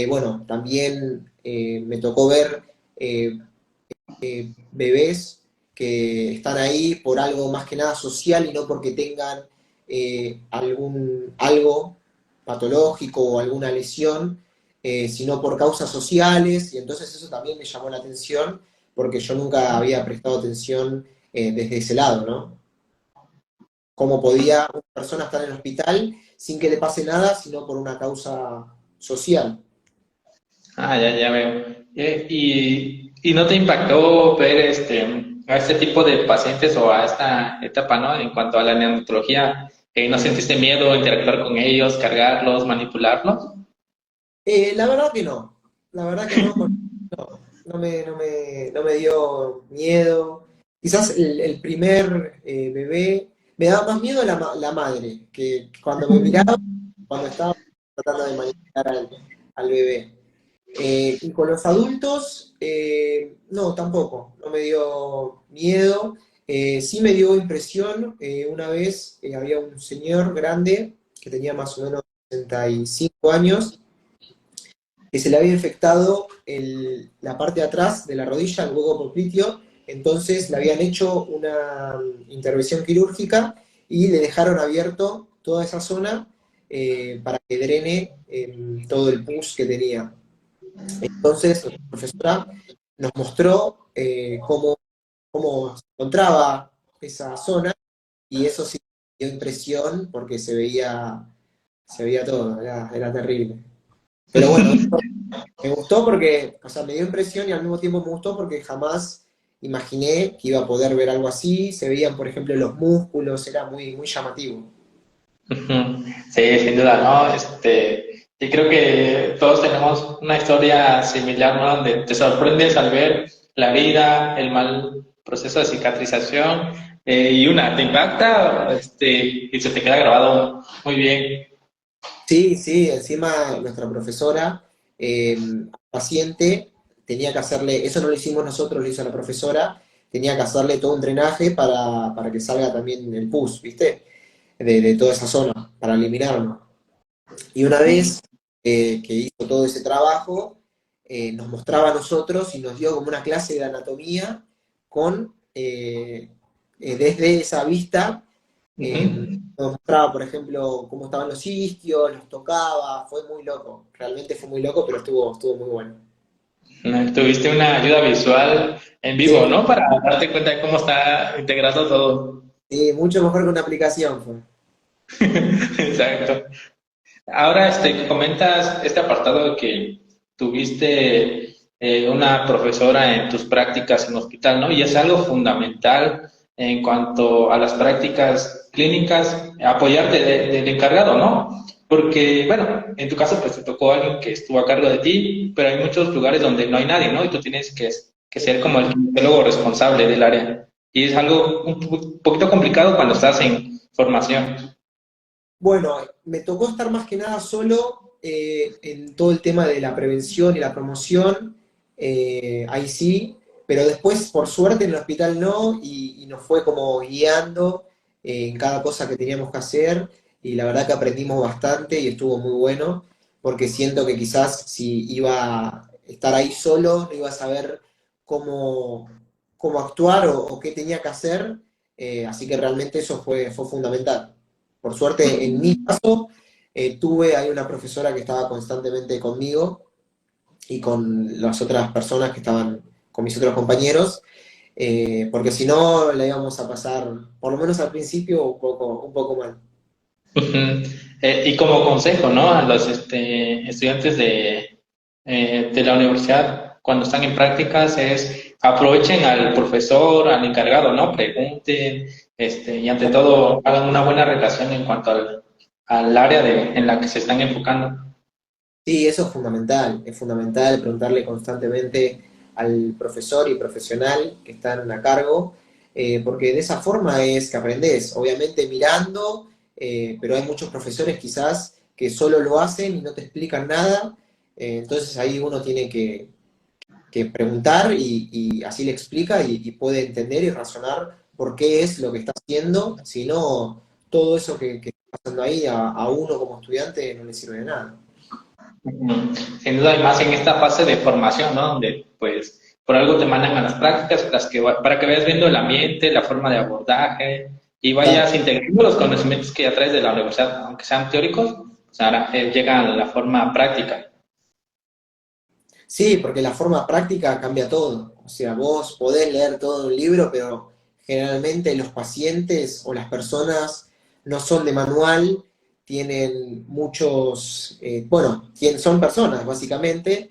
Bueno, también me tocó ver eh, bebés que están ahí por algo más que nada social y no porque tengan algo patológico o alguna lesión, sino por causas sociales, y entonces eso también me llamó la atención porque yo nunca había prestado atención desde ese lado, ¿no? Cómo podía una persona estar en el hospital sin que le pase nada, sino por una causa social. Ah, ya veo. ¿Y no te impactó ver a este tipo de pacientes o a esta etapa, ¿no? En cuanto a la neonatología, ¿no sentiste miedo a interactuar con ellos, cargarlos, manipularlos? La verdad que no, la verdad que no, no me dio miedo. Quizás el primer bebé me daba más miedo la madre, que cuando me miraba, cuando estaba tratando de manipular al bebé. Y con los adultos, no, tampoco, no me dio miedo. Sí me dio impresión, una vez había un señor grande que tenía más o menos 65 años, que se le había infectado la parte de atrás de la rodilla, el hueco popliteo, entonces le habían hecho una intervención quirúrgica y le dejaron abierto toda esa zona para que drene todo el pus que tenía. Entonces, la profesora nos mostró cómo se encontraba esa zona y eso sí dio impresión porque se veía todo, era terrible. Pero bueno, me gustó porque, o sea, me dio impresión y al mismo tiempo me gustó porque jamás imaginé que iba a poder ver algo así. Se veían, por ejemplo, los músculos, era muy, muy llamativo. Ujú. Sí, sin duda, ¿no? Y creo que todos tenemos una historia similar, ¿no? Donde te sorprendes al ver la vida, el mal proceso de cicatrización, y te impacta, y se te queda grabado muy bien. Sí, sí, encima nuestra profesora, paciente, tenía que hacerle, eso no lo hicimos nosotros, lo hizo la profesora, tenía que hacerle todo un drenaje para que salga también el pus, ¿viste? De toda esa zona, para eliminarlo. Y una vez que hizo todo ese trabajo, nos mostraba a nosotros y nos dio como una clase de anatomía con, desde esa vista, Ujú. nos mostraba, por ejemplo, cómo estaban los isquios, los tocaba, fue muy loco, realmente fue muy loco, pero estuvo muy bueno. Tuviste una ayuda visual en vivo, Sí, ¿no? Para darte cuenta de cómo está integrado todo. sí, mucho mejor que una aplicación fue. Exacto. Ahora, comentas este apartado de que tuviste una profesora en tus prácticas en hospital, ¿no? Y es algo fundamental en cuanto a las prácticas clínicas, apoyarte del encargado, ¿no? Porque, bueno, en tu caso, pues te tocó alguien que estuvo a cargo de ti, pero hay muchos lugares donde no hay nadie, ¿no? Y tú tienes que ser como el kinesiólogo responsable del área. Y es algo un poquito complicado cuando estás formación? Bueno, me tocó estar más que nada solo en todo el tema de la prevención y la promoción, ahí sí, pero después, por suerte, en el hospital no, y nos fue como guiando en cada cosa que teníamos que hacer, y la verdad que aprendimos bastante y estuvo muy bueno, porque siento que quizás si iba a estar ahí solo, no iba a saber cómo, cómo actuar o qué tenía que hacer, así que realmente eso fue fundamental. Por suerte, en mi caso, tuve ahí una profesora que estaba constantemente conmigo y con las otras personas que estaban con mis otros compañeros, porque si no la íbamos a pasar, por lo menos al principio, un poco mal. Ujú. Y como consejo, ¿no? A los estudiantes de la universidad, cuando están en prácticas, es aprovechen al profesor, al encargado, ¿no? Pregunten, y ante todo hagan una buena relación en cuanto al área en la que se están enfocando. Sí, eso es fundamental preguntarle constantemente al profesor y profesional que están a cargo, porque de esa forma es que aprendes, obviamente mirando, pero hay muchos profesores quizás que solo lo hacen y no te explican nada, entonces ahí uno tiene que preguntar y así le explica y puede entender y razonar por qué es lo que está haciendo, si no, todo eso que está pasando ahí a uno como estudiante no le sirve de nada. Ujú. Sin duda, y más en esta fase de formación, ¿no? Donde, pues, por algo te mandan a las prácticas para que vayas viendo el ambiente, la forma de abordaje y vayas integrando los conocimientos que ya traes de la universidad, aunque sean teóricos, pues ahora llegan a la forma práctica. Sí, porque la forma práctica cambia todo. O sea, vos podés leer todo un libro, pero generalmente los pacientes o las personas no son de manual, tienen muchos, bueno, son personas básicamente,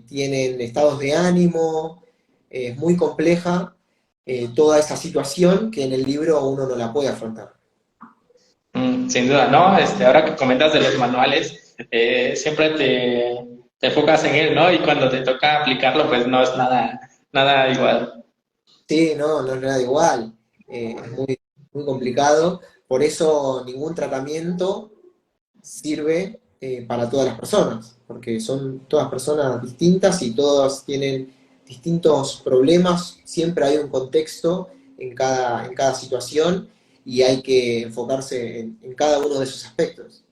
tienen estados de ánimo, es muy compleja toda esa situación que en el libro uno no la puede afrontar. Sin duda, ¿no? Ahora que comentas de los manuales, siempre te enfocas en él, ¿no? Y cuando te toca aplicarlo, pues no es nada igual. Sí, no, no es nada igual. Es muy complicado. Por eso ningún tratamiento sirve para todas las personas, porque son todas personas distintas y todas tienen distintos problemas. Siempre hay un contexto en cada situación y hay que enfocarse en cada uno de esos aspectos.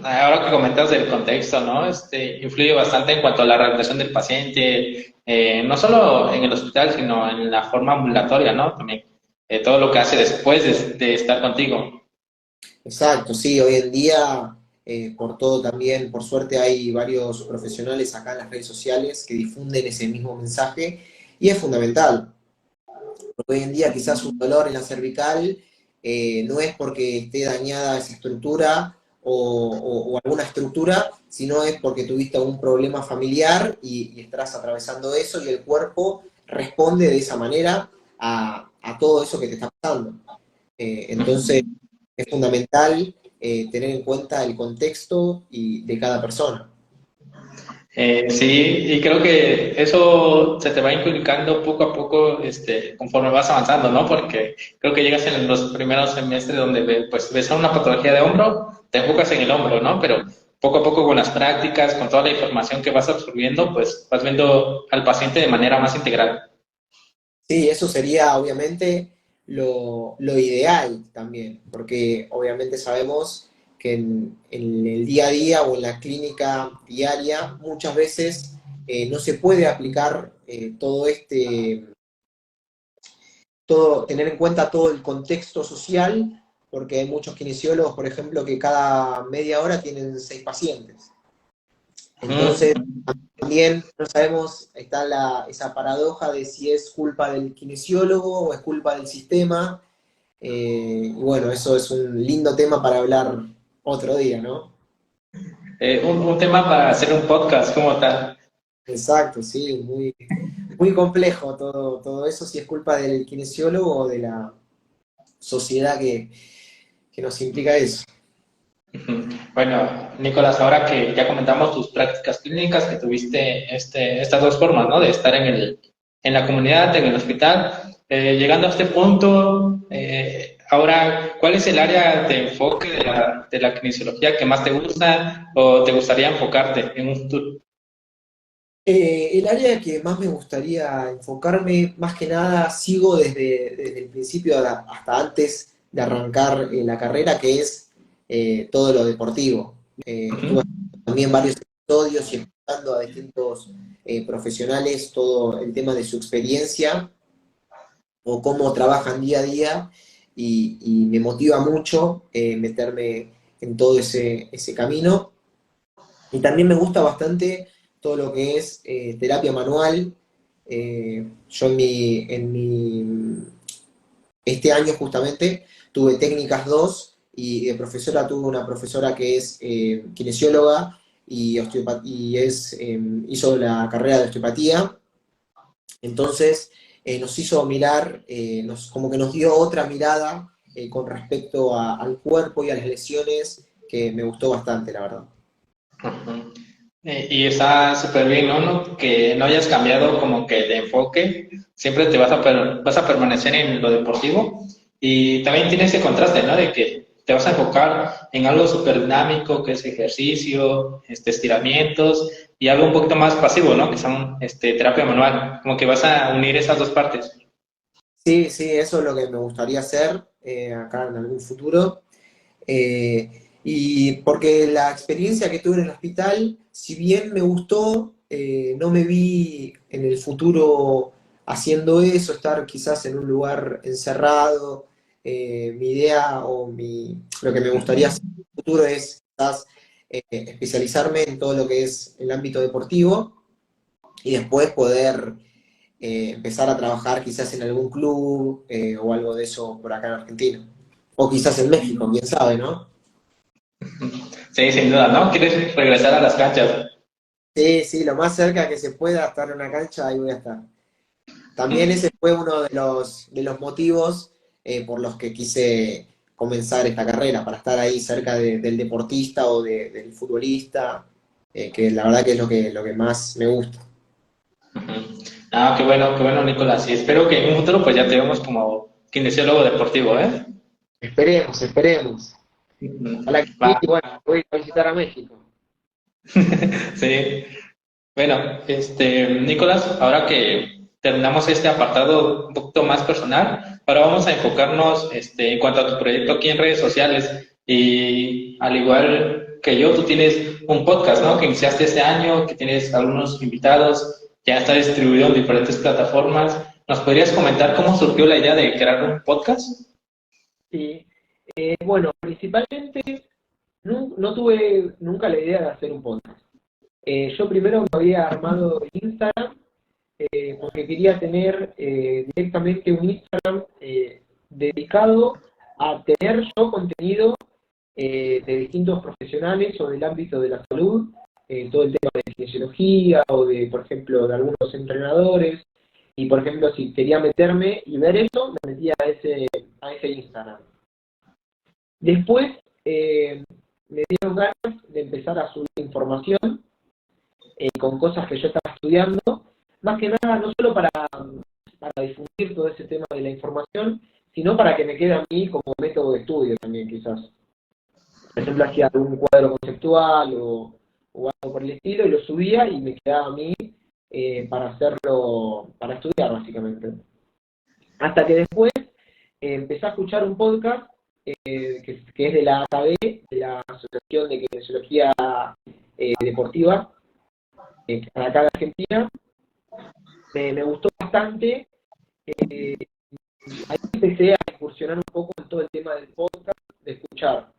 Ahora que comentas del contexto, ¿no? Influye bastante en cuanto a la rehabilitación del paciente, no solo en el hospital, sino en la forma ambulatoria, ¿no? También todo lo que hace después de estar contigo. Exacto, sí, hoy en día, por todo también, por suerte hay varios profesionales acá en las redes sociales que difunden ese mismo mensaje y es fundamental. Porque hoy en día quizás un dolor en la cervical no es porque esté dañada esa estructura o alguna estructura, sino es porque tuviste algún problema familiar y estás atravesando eso y el cuerpo responde de esa manera a todo eso que te está pasando. Entonces es fundamental tener en cuenta el contexto de cada persona. Sí, y creo que eso se te va inculcando poco a poco, conforme vas avanzando, ¿no? Porque creo que llegas en los primeros semestres donde pues ves a una patología de hombro, te enfocas en el hombro, ¿no? Pero poco a poco con las prácticas, con toda la información que vas absorbiendo, pues vas viendo al paciente de manera más integral. Sí, eso sería obviamente lo ideal también, porque obviamente sabemos que en el día a día o en la clínica diaria muchas veces no se puede aplicar tener en cuenta todo el contexto social, porque hay muchos kinesiólogos, por ejemplo, que cada media hora tienen 6 pacientes. Entonces, Ujú. también no sabemos, está esa paradoja de si es culpa del kinesiólogo o es culpa del sistema. Y bueno, eso es un lindo tema para hablar otro día, ¿no? Un tema para hacer un podcast como tal. Exacto, sí, muy complejo todo eso, si es culpa del kinesiólogo o de la sociedad que nos implica eso. Ujú. Bueno, Nicolás, ahora que ya comentamos tus prácticas clínicas, que tuviste estas dos formas, ¿no? De estar en la comunidad, en el hospital, llegando a este punto, Ahora, ¿cuál es el área de enfoque de la kinesiología que más te gusta o te gustaría enfocarte en un futuro? El área que más me gustaría enfocarme, más que nada, sigo desde el principio hasta antes de arrancar la carrera, que es todo lo deportivo. Estuve Ujú. haciendo también varios episodios y escuchando a distintos profesionales todo el tema de su experiencia o cómo trabajan día a día y me motiva mucho meterme en todo ese camino. Y también me gusta bastante todo lo que es terapia manual. Yo este año justamente tuve técnicas 2 y de profesora tuve una profesora que es kinesióloga y hizo la carrera de osteopatía. Entonces nos hizo mirar, como que nos dio otra mirada con respecto al cuerpo y a las lesiones que me gustó bastante, la verdad. Ujú. Y está súper bien, ¿no? Que no hayas cambiado como que de enfoque, siempre vas a permanecer en lo deportivo y también tiene ese contraste, ¿no? De que te vas a enfocar en algo súper dinámico, que es ejercicio, estiramientos y algo un poquito más pasivo, ¿no? Que son terapia manual, como que vas a unir esas dos partes. Sí, sí, eso es lo que me gustaría hacer acá en algún futuro. Y porque la experiencia que tuve en el hospital, si bien me gustó, no me vi en el futuro haciendo eso, estar quizás en un lugar encerrado. Mi idea lo que me gustaría hacer en el futuro es quizás especializarme en todo lo que es el ámbito deportivo y después poder empezar a trabajar quizás en algún club o algo de eso por acá en Argentina. O quizás en México, quién sabe, ¿no? Sí, sin duda, ¿no? ¿Quieres regresar a las canchas? Sí, sí, lo más cerca que se pueda estar en una cancha, ahí voy a estar. También ese fue uno de los motivos por los que quise comenzar esta carrera, para estar ahí cerca del deportista o del futbolista, que la verdad que es lo que más me gusta. Ujú. Ah, qué bueno, Nicolás. Y espero que en un futuro pues ya te vemos como kinesiólogo deportivo, ¿eh? Esperemos, esperemos. Ujú. Ojalá que sí, Va. y bueno, voy a visitar a México. Sí. Bueno, Nicolás, ahora que terminamos este apartado un poquito más personal, ahora vamos a enfocarnos en cuanto a tu proyecto aquí en redes sociales. Y al igual que yo, tú tienes un podcast, ¿no? Que iniciaste este año, que tienes algunos invitados, ya está distribuido en diferentes plataformas. ¿Nos podrías comentar cómo surgió la idea de crear un podcast? Sí, bueno, principalmente no tuve nunca la idea de hacer un podcast. Yo primero me había armado Instagram porque quería tener directamente un Instagram dedicado a tener yo contenido de distintos profesionales o del ámbito de la salud, todo el tema de kinesiología o de, por ejemplo, de algunos entrenadores. Y, por ejemplo, si quería meterme y ver eso, me metía a ese Instagram. Después me dieron ganas de empezar a subir información con cosas que yo estaba estudiando, más que nada no solo para difundir todo ese tema de la información, sino para que me quede a mí como método de estudio también quizás. Por ejemplo, hacía algún cuadro conceptual o algo por el estilo y lo subía y me quedaba a mí para hacerlo, para estudiar básicamente. Hasta que después empecé a escuchar un podcast que es de la AKB, de la Asociación de Kinesiología Deportiva, acá en Argentina. Me gustó bastante. Ahí empecé a incursionar un poco en todo el tema del podcast, de escuchar.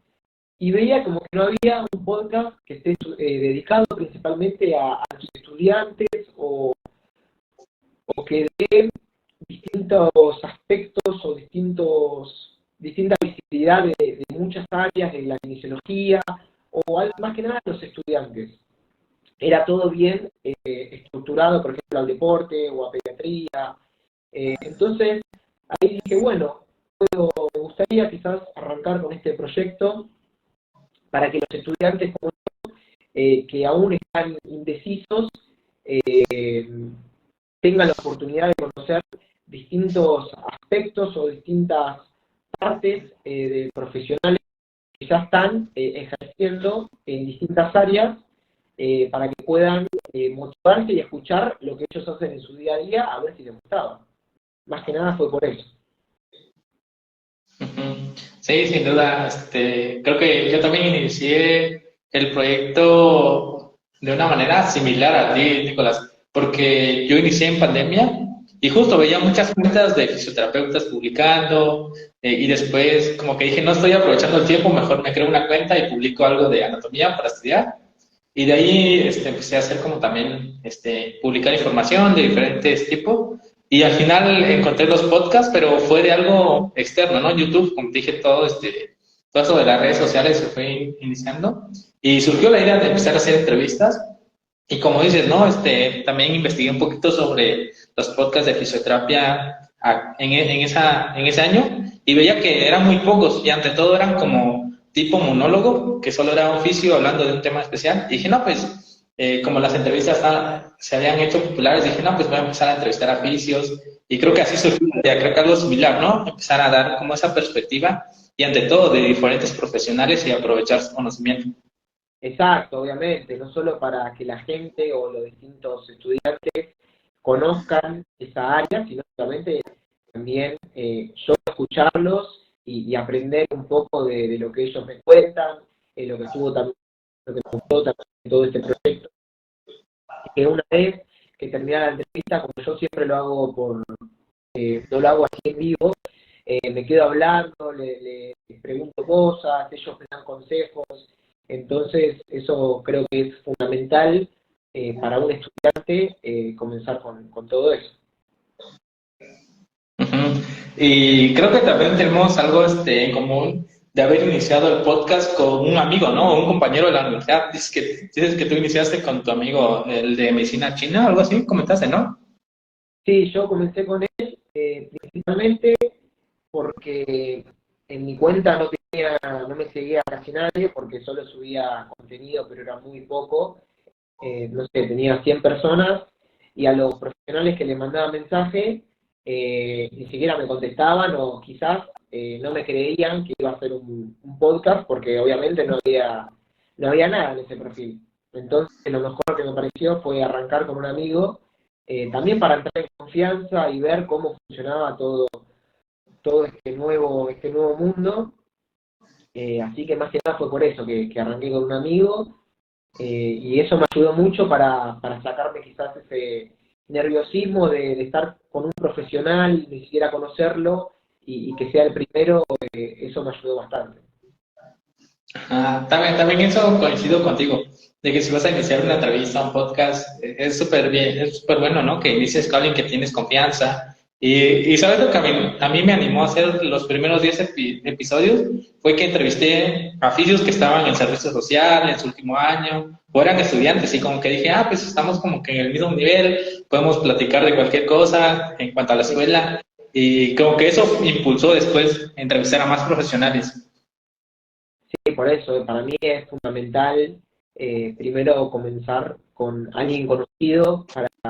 Y veía como que no había un podcast que esté dedicado principalmente a los estudiantes o que dé distintos aspectos o distinta visibilidad de muchas áreas de la kinesiología más que nada a los estudiantes. Era todo bien estructurado, por ejemplo, al deporte o a pediatría. Entonces, ahí dije, bueno, me gustaría quizás arrancar con este proyecto para que los estudiantes que aún están indecisos eh, tengan la oportunidad de conocer distintos aspectos o distintas partes de profesionales que ya están ejerciendo en distintas áreas para que puedan motivarse y escuchar lo que ellos hacen en su día a día, a ver si les gustaba. Más que nada fue por eso. Ujú. Sí, sin duda. Creo que yo también inicié el proyecto de una manera similar a ti, Nicolás, porque yo inicié en pandemia y justo veía muchas cuentas de fisioterapeutas publicando y después como que dije, no estoy aprovechando el tiempo, mejor me creo una cuenta y publico algo de anatomía para estudiar. Y de ahí empecé a hacer como también publicar información de diferentes tipos. Y al final encontré los podcasts, pero fue de algo externo, ¿no? YouTube, como te dije, todo eso de las redes sociales se fue iniciando. Y surgió la idea de empezar a hacer entrevistas. Y como dices, ¿no? También investigué un poquito sobre los podcasts de fisioterapia en ese año y veía que eran muy pocos y ante todo eran como tipo monólogo, que solo era un fisio hablando de un tema especial. Y dije, no, pues, como las entrevistas se habían hecho populares, dije, no, pues voy a empezar a entrevistar a fisios. Y creo que así surgió la idea, creo que algo similar, ¿no? Empezar a dar como esa perspectiva y ante todo de diferentes profesionales y aprovechar su conocimiento. Exacto, obviamente, no solo para que la gente o los distintos estudiantes conozcan esa área, sino obviamente también yo escucharlos y aprender un poco de lo que ellos me cuentan, lo que estuvo también, lo que me gustó también de todo este proyecto. Y que una vez que termina la entrevista, como yo siempre lo hago no lo hago así en vivo, me quedo hablando, les pregunto cosas, ellos me dan consejos, entonces eso creo que es fundamental para un estudiante comenzar con todo eso. Ujú. Y creo que también tenemos algo en común de haber iniciado el podcast con un amigo, ¿no? Un compañero de la universidad. Dices que tú iniciaste con tu amigo, el de medicina china, algo así, comentaste, ¿no? Sí, yo comencé con él principalmente porque en mi cuenta no me seguía casi nadie porque solo subía contenido, pero era muy poco. No sé, tenía 100 personas y a los profesionales que les mandaba mensaje ni siquiera me contestaban o quizás no me creían que iba a hacer un podcast porque obviamente no había nada en ese perfil. Entonces lo mejor que me pareció fue arrancar con un amigo, también para entrar en confianza y ver cómo funcionaba todo este nuevo mundo. Así que más que nada fue por eso que arranqué con un amigo y eso me ayudó mucho para sacarme quizás ese nerviosismo de estar con un profesional, ni siquiera conocerlo, y que sea el primero, eso me ayudó bastante. Ah, también eso coincido contigo, de que si vas a iniciar una entrevista, un podcast, es súper bien, es súper bueno, ¿no? Que inicies con alguien que tienes confianza. Y ¿sabes lo que a mí me animó a hacer los primeros 10 episodios? Fue que entrevisté a fisios que estaban en servicio social en su último año, o eran estudiantes, y como que dije, ah, pues estamos como que en el mismo nivel, podemos platicar de cualquier cosa en cuanto a la escuela, y como que eso impulsó después entrevistar a más profesionales. Sí, por eso, para mí es fundamental primero comenzar con alguien conocido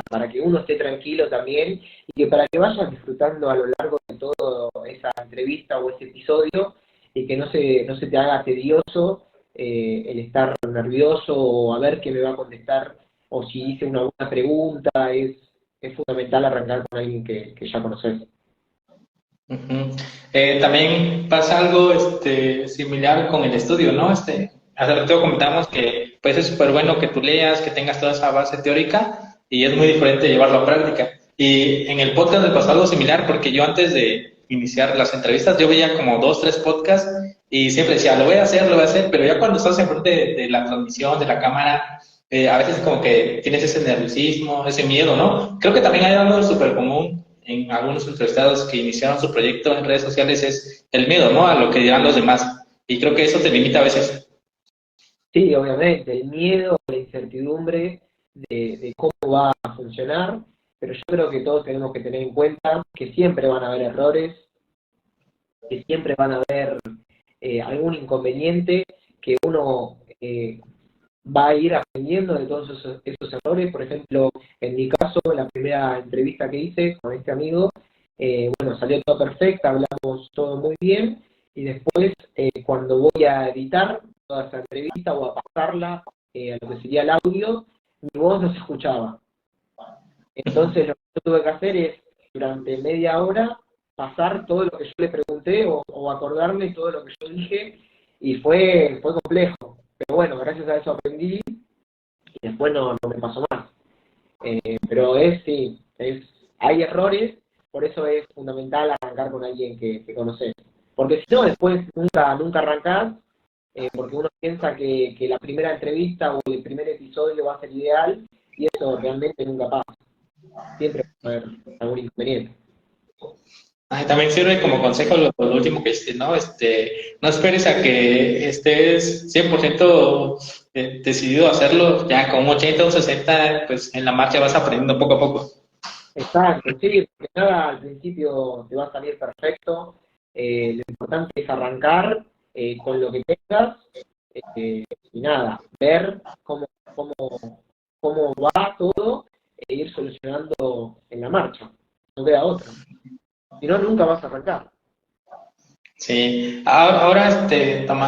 para que uno esté tranquilo también y que para que vayas disfrutando a lo largo de toda esa entrevista o ese episodio y que no se te haga tedioso el estar nervioso o a ver qué me va a contestar o si hice una buena pregunta, es fundamental arrancar con alguien que ya conoces. Ujú. También pasa algo similar con el estudio, ¿no? Hace rato comentamos que pues es súper bueno que tú leas, que tengas toda esa base teórica y es muy diferente llevarlo a práctica. Y en el podcast me pasó algo similar porque yo antes de iniciar las entrevistas yo veía como dos, tres podcasts y siempre decía, lo voy a hacer, pero ya cuando estás enfrente de la transmisión, de la cámara, a veces como que tienes ese nerviosismo, ese miedo, ¿no? Creo que también hay algo súper común en algunos entrevistados que iniciaron su proyecto en redes sociales es el miedo, ¿no? A lo que dirán los demás. Y creo que eso te limita a veces. Sí, obviamente, el miedo, la incertidumbre de cómo va a funcionar, pero yo creo que todos tenemos que tener en cuenta que siempre van a haber errores, que siempre van a haber algún inconveniente, que uno va a ir aprendiendo de todos esos errores. Por ejemplo, en mi caso, en la primera entrevista que hice con este amigo, Bueno, salió todo perfecto, hablamos todo muy bien, y después cuando voy a editar toda esa entrevista o a pasarla a lo que sería el audio, mi voz no se escuchaba. Entonces lo que yo tuve que hacer es, durante media hora, pasar todo lo que yo le pregunté o acordarme todo lo que yo dije, y fue complejo. Pero bueno, gracias a eso aprendí y después no me pasó más. Pero sí, hay errores, por eso es fundamental arrancar con alguien que conoces. Porque si no, después nunca arrancás, porque uno piensa que la primera entrevista o el primer episodio va a ser ideal, y eso realmente nunca pasa. Siempre va a haber algún inconveniente. También sirve como consejo lo último que dijiste, ¿no? No esperes a que estés 100% decidido a hacerlo, ya con un 80 o 60, pues en la marcha vas aprendiendo poco a poco. Exacto, sí, porque nada al principio te va a salir perfecto. Lo importante es arrancar con lo que tengas, y nada, ver cómo, cómo va todo e ir solucionando en la marcha. No queda otra. Si no, nunca vas a arrancar. Sí, ahora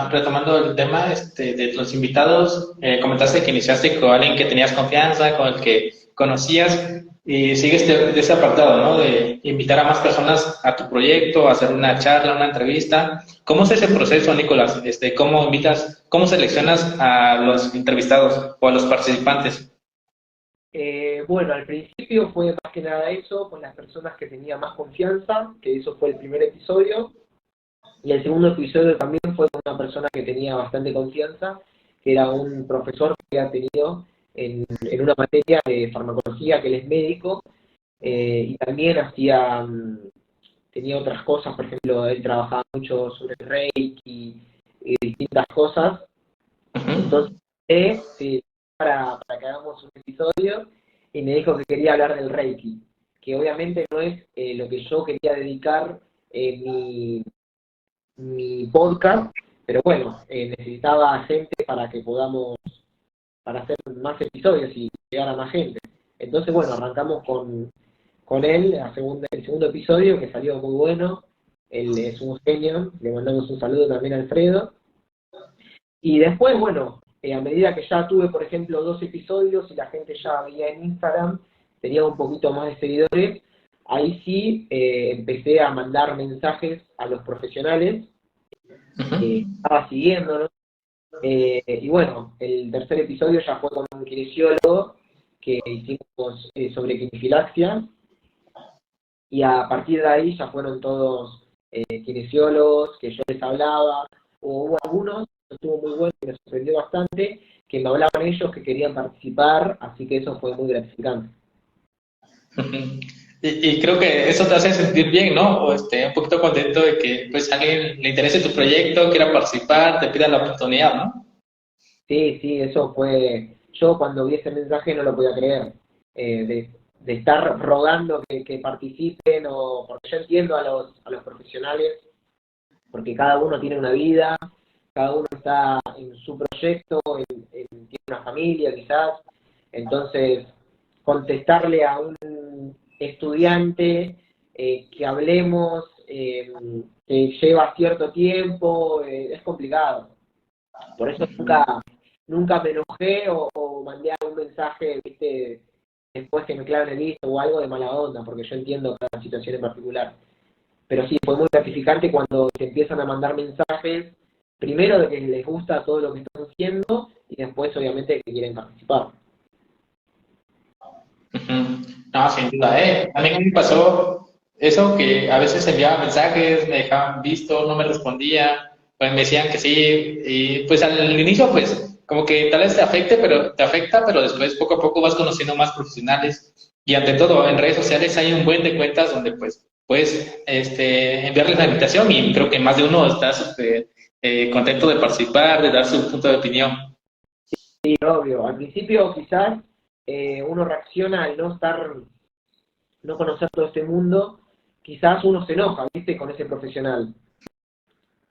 retomando el tema de los invitados, comentaste que iniciaste con alguien que tenías confianza, con el que conocías, y sigues de ese apartado, ¿no? De invitar a más personas a tu proyecto, hacer una charla, una entrevista. ¿Cómo es ese proceso, Nicolás? ¿Cómo invitas, cómo seleccionas a los entrevistados o a los participantes? Bueno, al principio fue más que nada eso, con las personas que tenía más confianza, que eso fue el primer episodio. Y el segundo episodio también fue con una persona que tenía bastante confianza, que era un profesor que había tenido en una materia de farmacología, que él es médico, y también tenía otras cosas, por ejemplo, él trabajaba mucho sobre el Reiki y distintas cosas. Ujú. Entonces, sí, para que hagamos un episodio, y me dijo que quería hablar del Reiki, que obviamente no es lo que yo quería dedicar mi podcast, pero bueno, necesitaba gente para que podamos, para hacer más episodios y llegar a más gente. Entonces, bueno, arrancamos con él, el segundo episodio, que salió muy bueno. Él es un genio, le mandamos un saludo también a Alfredo. Y después, bueno, a medida que ya tuve, por ejemplo, 2 episodios y la gente ya veía en Instagram, tenía un poquito más de seguidores, ahí sí empecé a mandar mensajes a los profesionales que Ujú. estaba siguiendo, ¿no? Y bueno, el tercer episodio ya fue con un kinesiólogo que hicimos sobre quinifilaxia, y a partir de ahí ya fueron todos kinesiólogos que yo les hablaba, o hubo algunos, estuvo muy bueno y me sorprendió bastante, que me hablaban ellos que querían participar, así que eso fue muy gratificante. Ujú. Y creo que eso te hace sentir bien, ¿no? O un poquito contento de que pues a alguien le interese tu proyecto, quiera participar, te pida la oportunidad, ¿no? Sí, sí, eso fue, yo cuando vi ese mensaje no lo podía creer, de estar rogando que participen, o porque yo entiendo a los profesionales, porque cada uno tiene una vida, cada uno está en su proyecto, tiene una familia quizás, entonces contestarle a un estudiante que hablemos, que lleva cierto tiempo, es complicado. Por eso nunca me enojé o mandé algún mensaje, viste, después que me claven el visto o algo de mala onda, porque yo entiendo cada situación en particular. Pero sí, fue muy gratificante cuando te empiezan a mandar mensajes, primero de que les gusta todo lo que están haciendo, y después obviamente que quieren participar. Ujú. No, sin duda, ¿eh? También me pasó eso, que a veces enviaba mensajes, me dejaban visto, no me respondía, pues me decían que sí, y pues al inicio, pues, como que tal vez te afecta, pero después poco a poco vas conociendo más profesionales, y ante todo, en redes sociales hay un buen de cuentas donde, pues, puedes, enviarles la invitación, y creo que más de uno está súper contento de participar, de dar su punto de opinión. Sí, obvio. Al principio quizás uno reacciona al no conocer todo este mundo, quizás uno se enoja, viste, con ese profesional.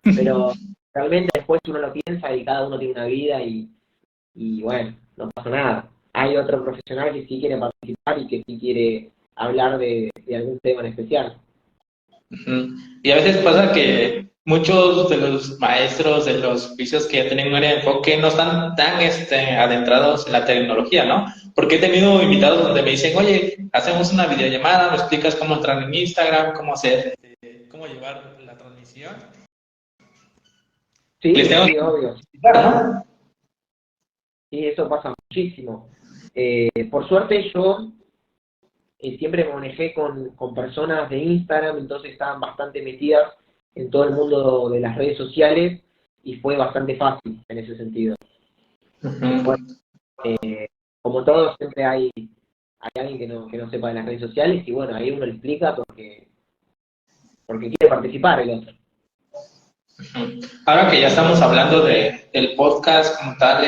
Pero realmente después uno lo piensa y cada uno tiene una vida, y bueno, no pasa nada. Hay otro profesional que sí quiere participar y que sí quiere hablar de algún tema en especial. Ujú. Y a veces pasa que muchos de los maestros de los oficios que ya tienen un área de enfoque no están tan adentrados en la tecnología, ¿no? Porque he tenido invitados donde me dicen, oye, hacemos una videollamada, me explicas cómo entrar en Instagram, cómo hacer, cómo llevar la transmisión. Y les Sí, tengo sí, que obvio. explicar, ¿no? Sí, eso pasa muchísimo. Por suerte yo siempre me manejé con personas de Instagram, entonces estaban bastante metidas en todo el mundo de las redes sociales y fue bastante fácil en ese sentido. Después, Ujú. como todo, siempre hay alguien que no sepa de las redes sociales y bueno, ahí uno le explica porque quiere participar el otro. Ujú. Ahora que ya estamos hablando del podcast como tal,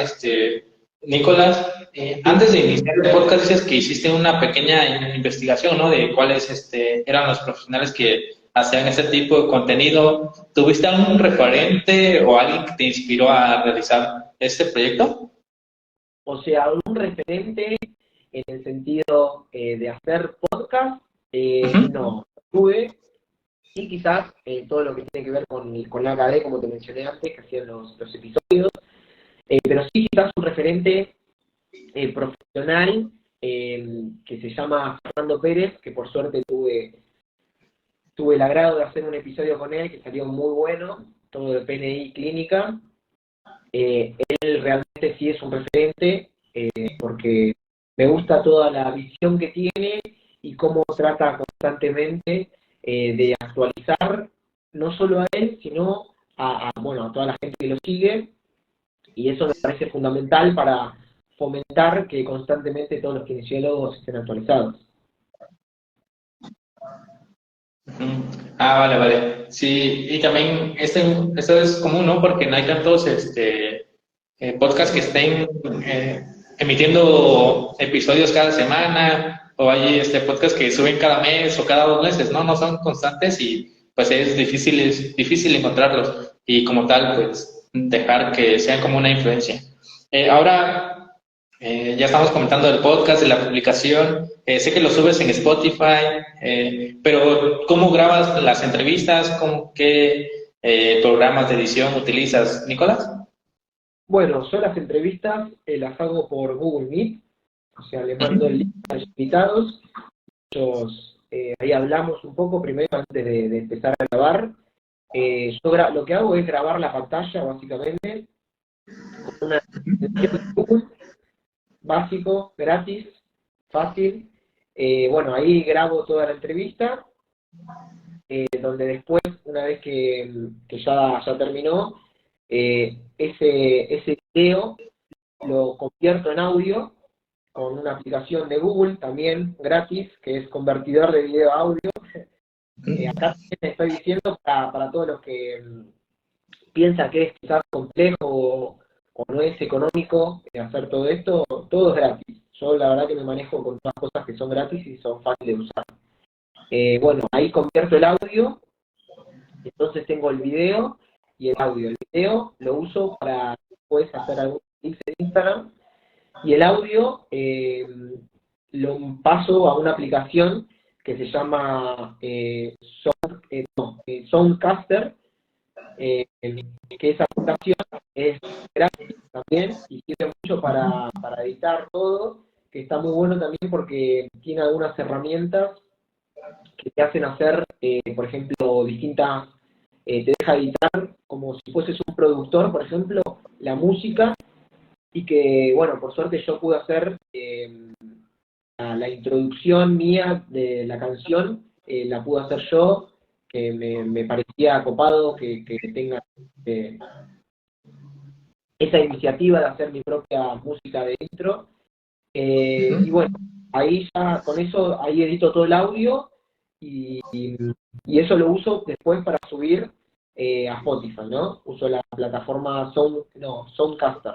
Nicolás, Sí, antes de iniciar el podcast dices que hiciste una pequeña investigación, ¿no? De cuáles eran los profesionales que hacían ese tipo de contenido. ¿Tuviste algún referente o alguien que te inspiró a realizar este proyecto? o sea, un referente en el sentido de hacer podcast, Ujú. no tuve. Sí, quizás todo lo que tiene que ver con la AKD, como te mencioné antes, que hacían los episodios, pero sí quizás un referente profesional que se llama Fernando Pérez, que por suerte tuve el agrado de hacer un episodio con él que salió muy bueno, todo de PNI clínica. Él realmente sí es un referente porque me gusta toda la visión que tiene y cómo trata constantemente de actualizar no solo a él, sino bueno, a toda la gente que lo sigue, y eso me parece fundamental para fomentar que constantemente todos los kinesiólogos estén actualizados. Ujú. Ah, vale, vale. Sí, y también esto es común, ¿no? Porque no hay tantos podcasts que estén eh, emitiendo episodios cada semana, o hay podcasts que suben cada mes o cada 2 meses, ¿no? No son constantes y pues es difícil encontrarlos y como tal, pues dejar que sean como una influencia. Ahora, ya estamos comentando del podcast, de la publicación. Sé que lo subes en Spotify, pero ¿cómo grabas las entrevistas? ¿Qué programas de edición utilizas, Nicolás? Bueno, yo las entrevistas las hago por Google Meet, o sea, le mando el link Ujú. a los invitados, ellos, ahí hablamos un poco primero antes de empezar a grabar. Lo que hago es grabar la pantalla, básicamente, con una extensión de Google, básico, gratis, fácil. Bueno, ahí grabo toda la entrevista, donde después, una vez que ya terminó, ese video lo convierto en audio con una aplicación de Google también gratis, que es convertidor de video a audio. Acá también estoy diciendo para todos los que piensa que es quizás complejo o no es económico hacer todo esto, todo es gratis. Yo la verdad que me manejo con todas las cosas que son gratis y son fáciles de usar. Bueno, ahí convierto el audio, entonces tengo el video y el audio. El video lo uso para después hacer algún clics en Instagram y el audio lo paso a una aplicación que se llama Soundcaster, que esa aplicación es gratis también y sirve mucho para editar todo, que está muy bueno también porque tiene algunas herramientas que te hacen hacer, por ejemplo, te deja editar como si fueses un productor, por ejemplo, la música, y que, bueno, por suerte yo pude hacer la introducción mía de la canción, la pude hacer yo, que me parecía copado que tenga eh, esa iniciativa de hacer mi propia música de intro. Y Ujú. bueno, ahí ya con eso, ahí edito todo el audio y eso lo uso después para subir a Spotify, ¿no? Uso la plataforma Soundcaster,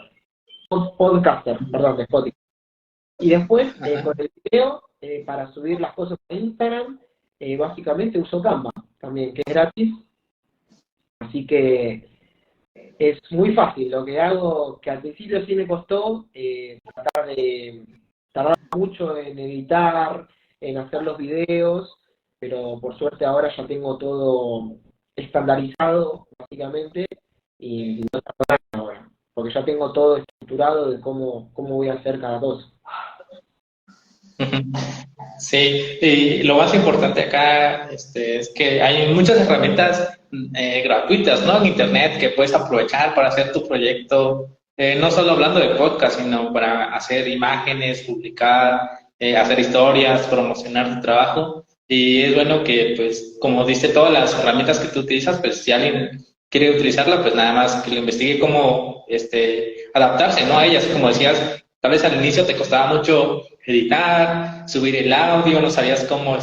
Podcaster, perdón, de Spotify. Y después, Ajá. con el video, para subir las cosas a Instagram, básicamente uso Canva también, que es gratis. Así que es muy fácil. Lo que hago, que al principio sí me costó, tardar mucho en editar, en hacer los videos, pero por suerte ahora ya tengo todo estandarizado, básicamente, y no trabajo ahora, porque ya tengo todo estructurado de cómo voy a hacer cada cosa. Sí, y lo más importante acá es que hay muchas herramientas gratuitas, ¿no? En Internet que puedes aprovechar para hacer tu proyecto, no solo hablando de podcast, sino para hacer imágenes, publicar, hacer historias, promocionar tu trabajo. Y es bueno que, pues, como diste todas las herramientas que tú utilizas, pues si alguien quiere utilizarla, pues nada más que lo investigue cómo adaptarse, ¿no? A ellas, como decías, tal vez al inicio te costaba mucho editar, subir el audio, no sabías cómo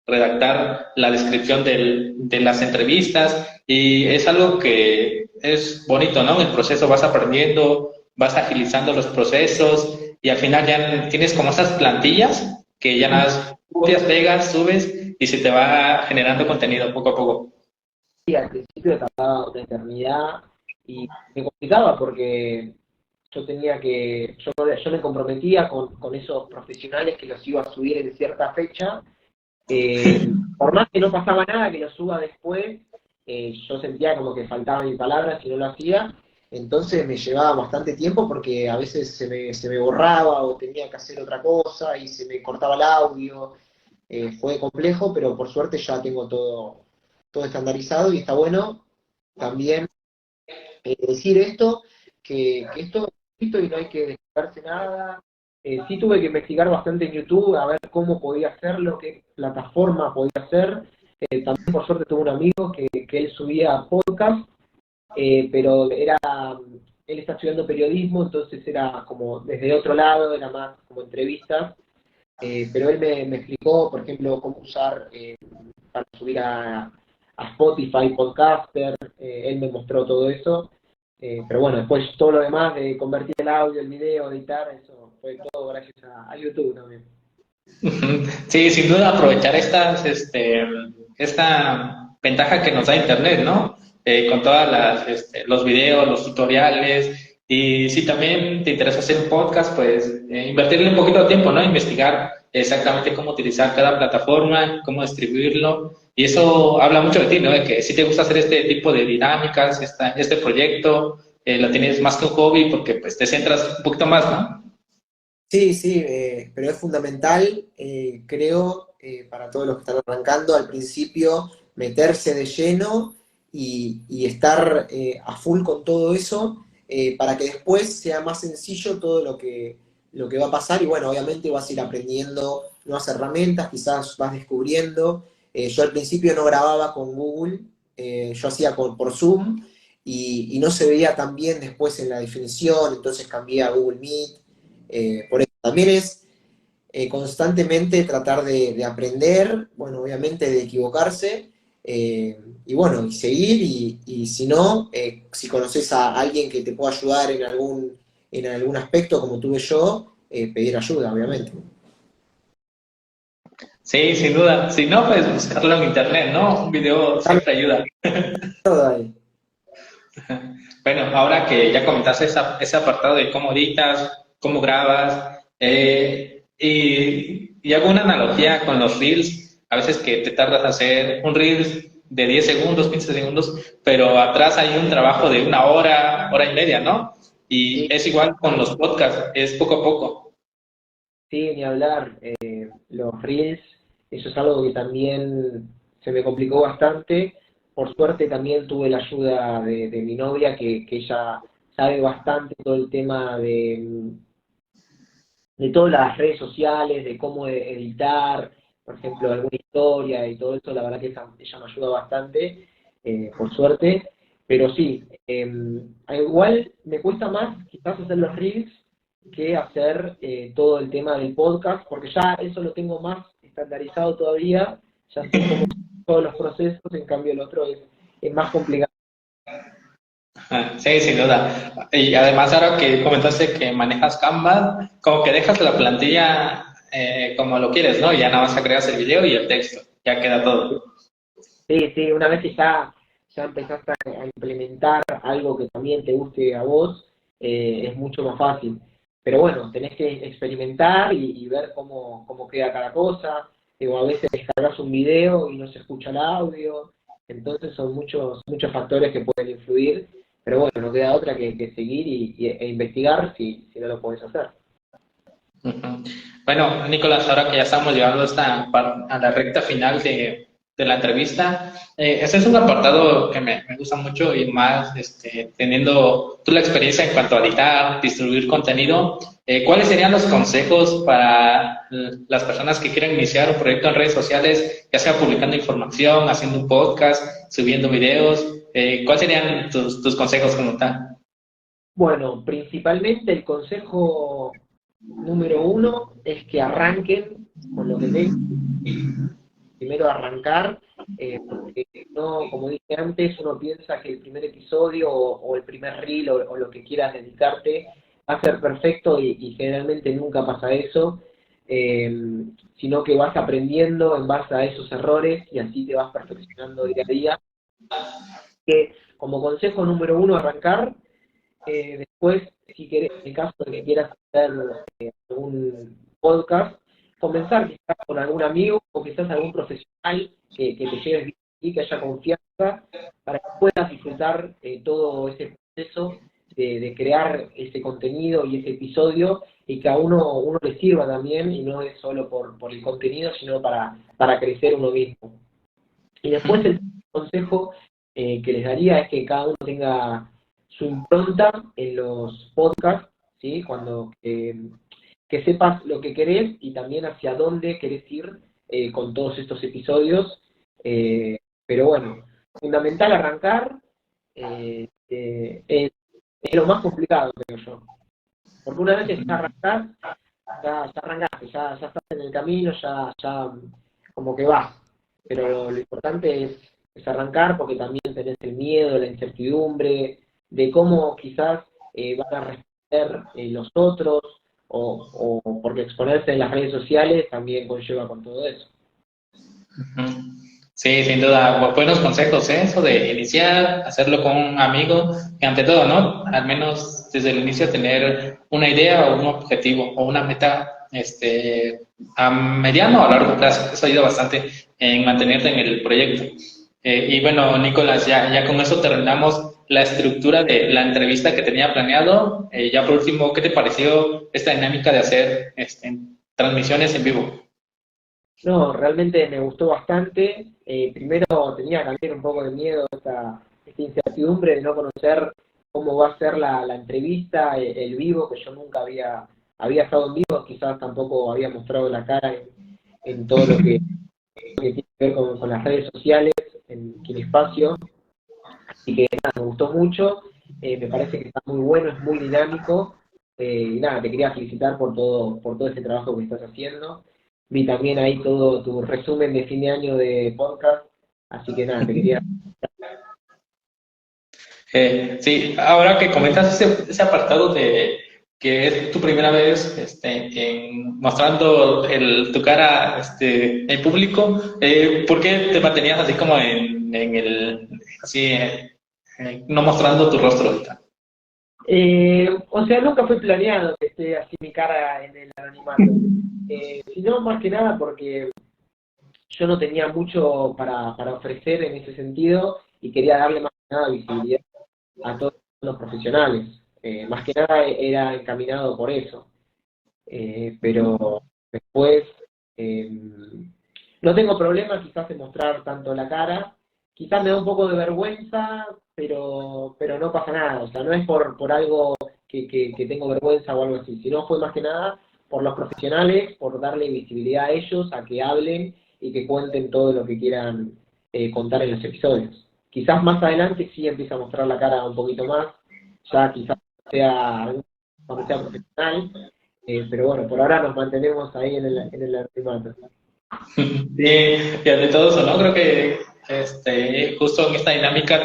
redactar la descripción de las entrevistas y es algo que es bonito, ¿no? En el proceso vas aprendiendo, vas agilizando los procesos y al final ya tienes como esas plantillas que ya nada más copias, pegas, subes y se te va generando contenido poco a poco. Sí, al principio tardaba una eternidad y me complicaba porque yo me comprometía con esos profesionales que los iba a subir en cierta fecha. Por más que no pasaba nada, que lo suba después, yo sentía como que faltaban mis palabras y no lo hacía. Entonces me llevaba bastante tiempo porque a veces se me borraba o tenía que hacer otra cosa y se me cortaba el audio. Fue complejo, pero por suerte ya tengo todo estandarizado y está bueno también decir esto, que esto es gratuito y no hay que descargarse nada. Sí tuve que investigar bastante en YouTube a ver cómo podía hacerlo, qué plataforma podía hacer. También por suerte tuve un amigo que él subía podcast, pero él está estudiando periodismo, entonces era como desde otro lado, era más como entrevistas. Pero él me explicó, por ejemplo, cómo usar para subir a Spotify, Podcaster, él me mostró todo eso. Pero bueno, después todo lo demás de convertir el audio, el video, editar, eso fue todo gracias a YouTube también. Sí, sin duda aprovechar esta ventaja que nos da Internet, ¿no? Con todas los videos, los tutoriales, y si también te interesa hacer un podcast, pues invertirle un poquito de tiempo, ¿no? Investigar exactamente cómo utilizar cada plataforma, cómo distribuirlo, y eso habla mucho de ti, ¿no? De que si te gusta hacer este tipo de dinámicas, este proyecto, lo tienes más que un hobby porque pues te centras un poquito más, ¿no? Sí, sí, pero es fundamental, creo, para todos los que están arrancando al principio, meterse de lleno y estar a full con todo eso, para que después sea más sencillo todo lo que va a pasar y bueno, obviamente vas a ir aprendiendo nuevas herramientas, quizás vas descubriendo. Yo al principio no grababa con Google, yo hacía por Zoom y no se veía tan bien después en la definición, entonces cambié a Google Meet. Por eso también es constantemente tratar de aprender, bueno, obviamente de equivocarse, y bueno, y seguir, y si no, si conoces a alguien que te pueda ayudar en algún aspecto como tuve yo, pedir ayuda, obviamente. Sí, sin duda. Si no, pues buscarlo en internet, ¿no? Un video siempre ayuda. Todo ahí. Bueno, ahora que ya comentaste ese apartado de cómo editas, cómo grabas, y hago una analogía con los reels, a veces que te tardas en hacer un reels de 10 segundos, 15 segundos, pero atrás hay un trabajo de una hora, hora y media, ¿no? Sí, Y es igual con los podcasts, es poco a poco. sí, ni hablar. Los reels, eso es algo que también se me complicó bastante. Por suerte también tuve la ayuda de mi novia, que ella sabe bastante todo el tema de todas las redes sociales, de cómo editar, por ejemplo, alguna historia y todo eso. La verdad que ella me ayuda bastante, por suerte. Pero sí, igual me cuesta más quizás hacer los reels que hacer todo el tema del podcast, porque ya eso lo tengo más estandarizado todavía, ya sé cómo son todos los procesos, en cambio el otro es más complicado. Ah, sí, sin duda. Y además ahora que comentaste que manejas Canva, como que dejas la plantilla como lo quieres, ¿no? Y ya nada más agregas el video y el texto, ya queda todo. Sí, sí, una vez que ya empezaste a implementar algo que también te guste a vos, es mucho más fácil. Pero bueno, tenés que experimentar y ver cómo queda cada cosa. o a veces descargas un video y no se escucha el audio, entonces son muchos factores que pueden influir, pero bueno, no queda otra que seguir e investigar si no lo puedes hacer. Ujú. Bueno, Nicolás, ahora que ya estamos llegando a la recta final de la entrevista, ese es un apartado que me gusta mucho y más teniendo tú la experiencia en cuanto a editar, distribuir contenido. ¿Cuáles serían los consejos para las personas que quieren iniciar un proyecto en redes sociales, ya sea publicando información, haciendo un podcast, subiendo videos? ¿Cuáles serían tus consejos como tal? Bueno, principalmente el consejo número uno es que arranquen con lo que tengan. Primero arrancar, porque no, como dije antes, uno piensa que el primer episodio o el primer reel o lo que quieras dedicarte va a ser perfecto y generalmente nunca pasa eso, sino que vas aprendiendo en base a esos errores y así te vas perfeccionando día a día. Que como consejo número uno, arrancar. Después, si querés, en caso de que quieras hacer algún podcast, comenzar quizás con algún amigo o quizás algún profesional que te lleves bien y que haya confianza para que puedas disfrutar todo ese proceso de crear ese contenido y ese episodio y que a uno le sirva también y no es solo por el contenido, sino para crecer uno mismo. Y después el consejo que les daría es que cada uno tenga su impronta en los podcasts, ¿sí? Cuando que sepas lo que querés y también hacia dónde querés ir con todos estos episodios. Eh, pero bueno, fundamental arrancar, es lo más complicado, creo yo. Porque una vez que ya arrancás, ya arrancaste, ya estás en el camino, ya como que vas. Pero lo importante es arrancar porque también tenés el miedo, la incertidumbre, de cómo quizás van a responder los otros, o porque exponerse en las redes sociales también conlleva con todo eso. Ujú. Sí, sin duda, buenos consejos, ¿eh? Eso de iniciar, hacerlo con un amigo, y ante todo, ¿no? Al menos desde el inicio tener una idea o un objetivo o una meta, a mediano o a largo plazo. Eso ayuda bastante en mantenerte en el proyecto. Y bueno, Nicolás, ya con eso terminamos la estructura de la entrevista que tenía planeado. Ya por último, ¿qué te pareció esta dinámica de hacer transmisiones en vivo? No, realmente me gustó bastante. Primero tenía también un poco de miedo, esta incertidumbre de no conocer cómo va a ser la entrevista, el vivo, que yo nunca había estado en vivo, quizás tampoco había mostrado la cara en todo lo que tiene que ver con las redes sociales, en Kinespacio. Así que nada, me gustó mucho, me parece que está muy bueno, es muy dinámico, y nada, te quería felicitar por todo este trabajo que estás haciendo. Vi también ahí todo tu resumen de fin de año de podcast, así que nada, te quería... Sí, ahora que comentas ese apartado de que es tu primera vez mostrando tu cara en público, ¿por qué te mantenías así como no mostrando tu rostro ahorita? O sea, nunca fue planeado que esté así mi cara en el anonimato, sino más que nada porque yo no tenía mucho para ofrecer en ese sentido y quería darle más que nada visibilidad a todos los profesionales. Más que nada era encaminado por eso. Pero después eh, no tengo problema quizás en mostrar tanto la cara. Quizás me da un poco de vergüenza, pero no pasa nada. O sea, no es por algo que tengo vergüenza o algo así, sino fue más que nada por los profesionales, por darle visibilidad a ellos, a que hablen y que cuenten todo lo que quieran contar en los episodios. Quizás más adelante sí empieza a mostrar la cara un poquito más, ya quizás sea cuando sea profesional, pero bueno, por ahora nos mantenemos ahí en el anonimato. Sí, y ante todo eso, ¿no? Creo que justo en esta dinámica,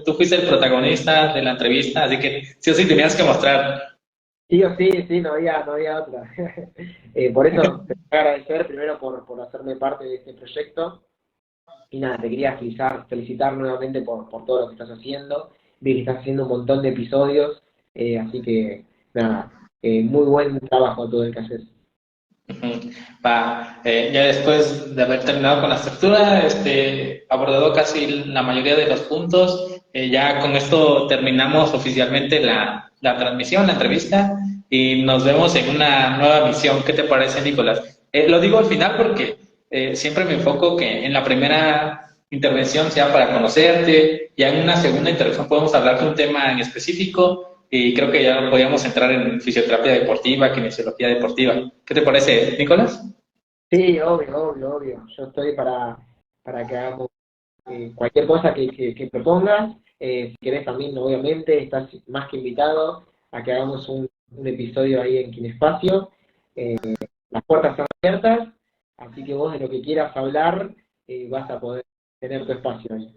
tú fuiste el protagonista de la entrevista, así que sí o sí tenías que mostrar. Sí o sí, sí, no había otra. Por eso te quiero agradecer primero por hacerme parte de este proyecto. Y nada, te quería felicitar nuevamente por todo lo que estás haciendo. Vi que estás haciendo un montón de episodios, así que nada, muy buen trabajo todo el que haces. Ujú. Ya después de haber terminado con la estructura, abordado casi la mayoría de los puntos, ya con esto terminamos oficialmente la transmisión, la entrevista, y nos vemos en una nueva misión. ¿Qué te parece, Nicolás? Lo digo al final porque siempre me enfoco que en la primera intervención sea para conocerte, ya en una segunda intervención podemos hablar de un tema en específico, y creo que ya podríamos entrar en fisioterapia deportiva, kinesiología deportiva. ¿Qué te parece, Nicolás? Sí, obvio. Yo estoy para que hagamos cualquier cosa que propongas. Si querés también, obviamente, estás más que invitado a que hagamos un episodio ahí en Kinespacio. Las puertas están abiertas, así que vos de lo que quieras hablar, vas a poder tener tu espacio ahí.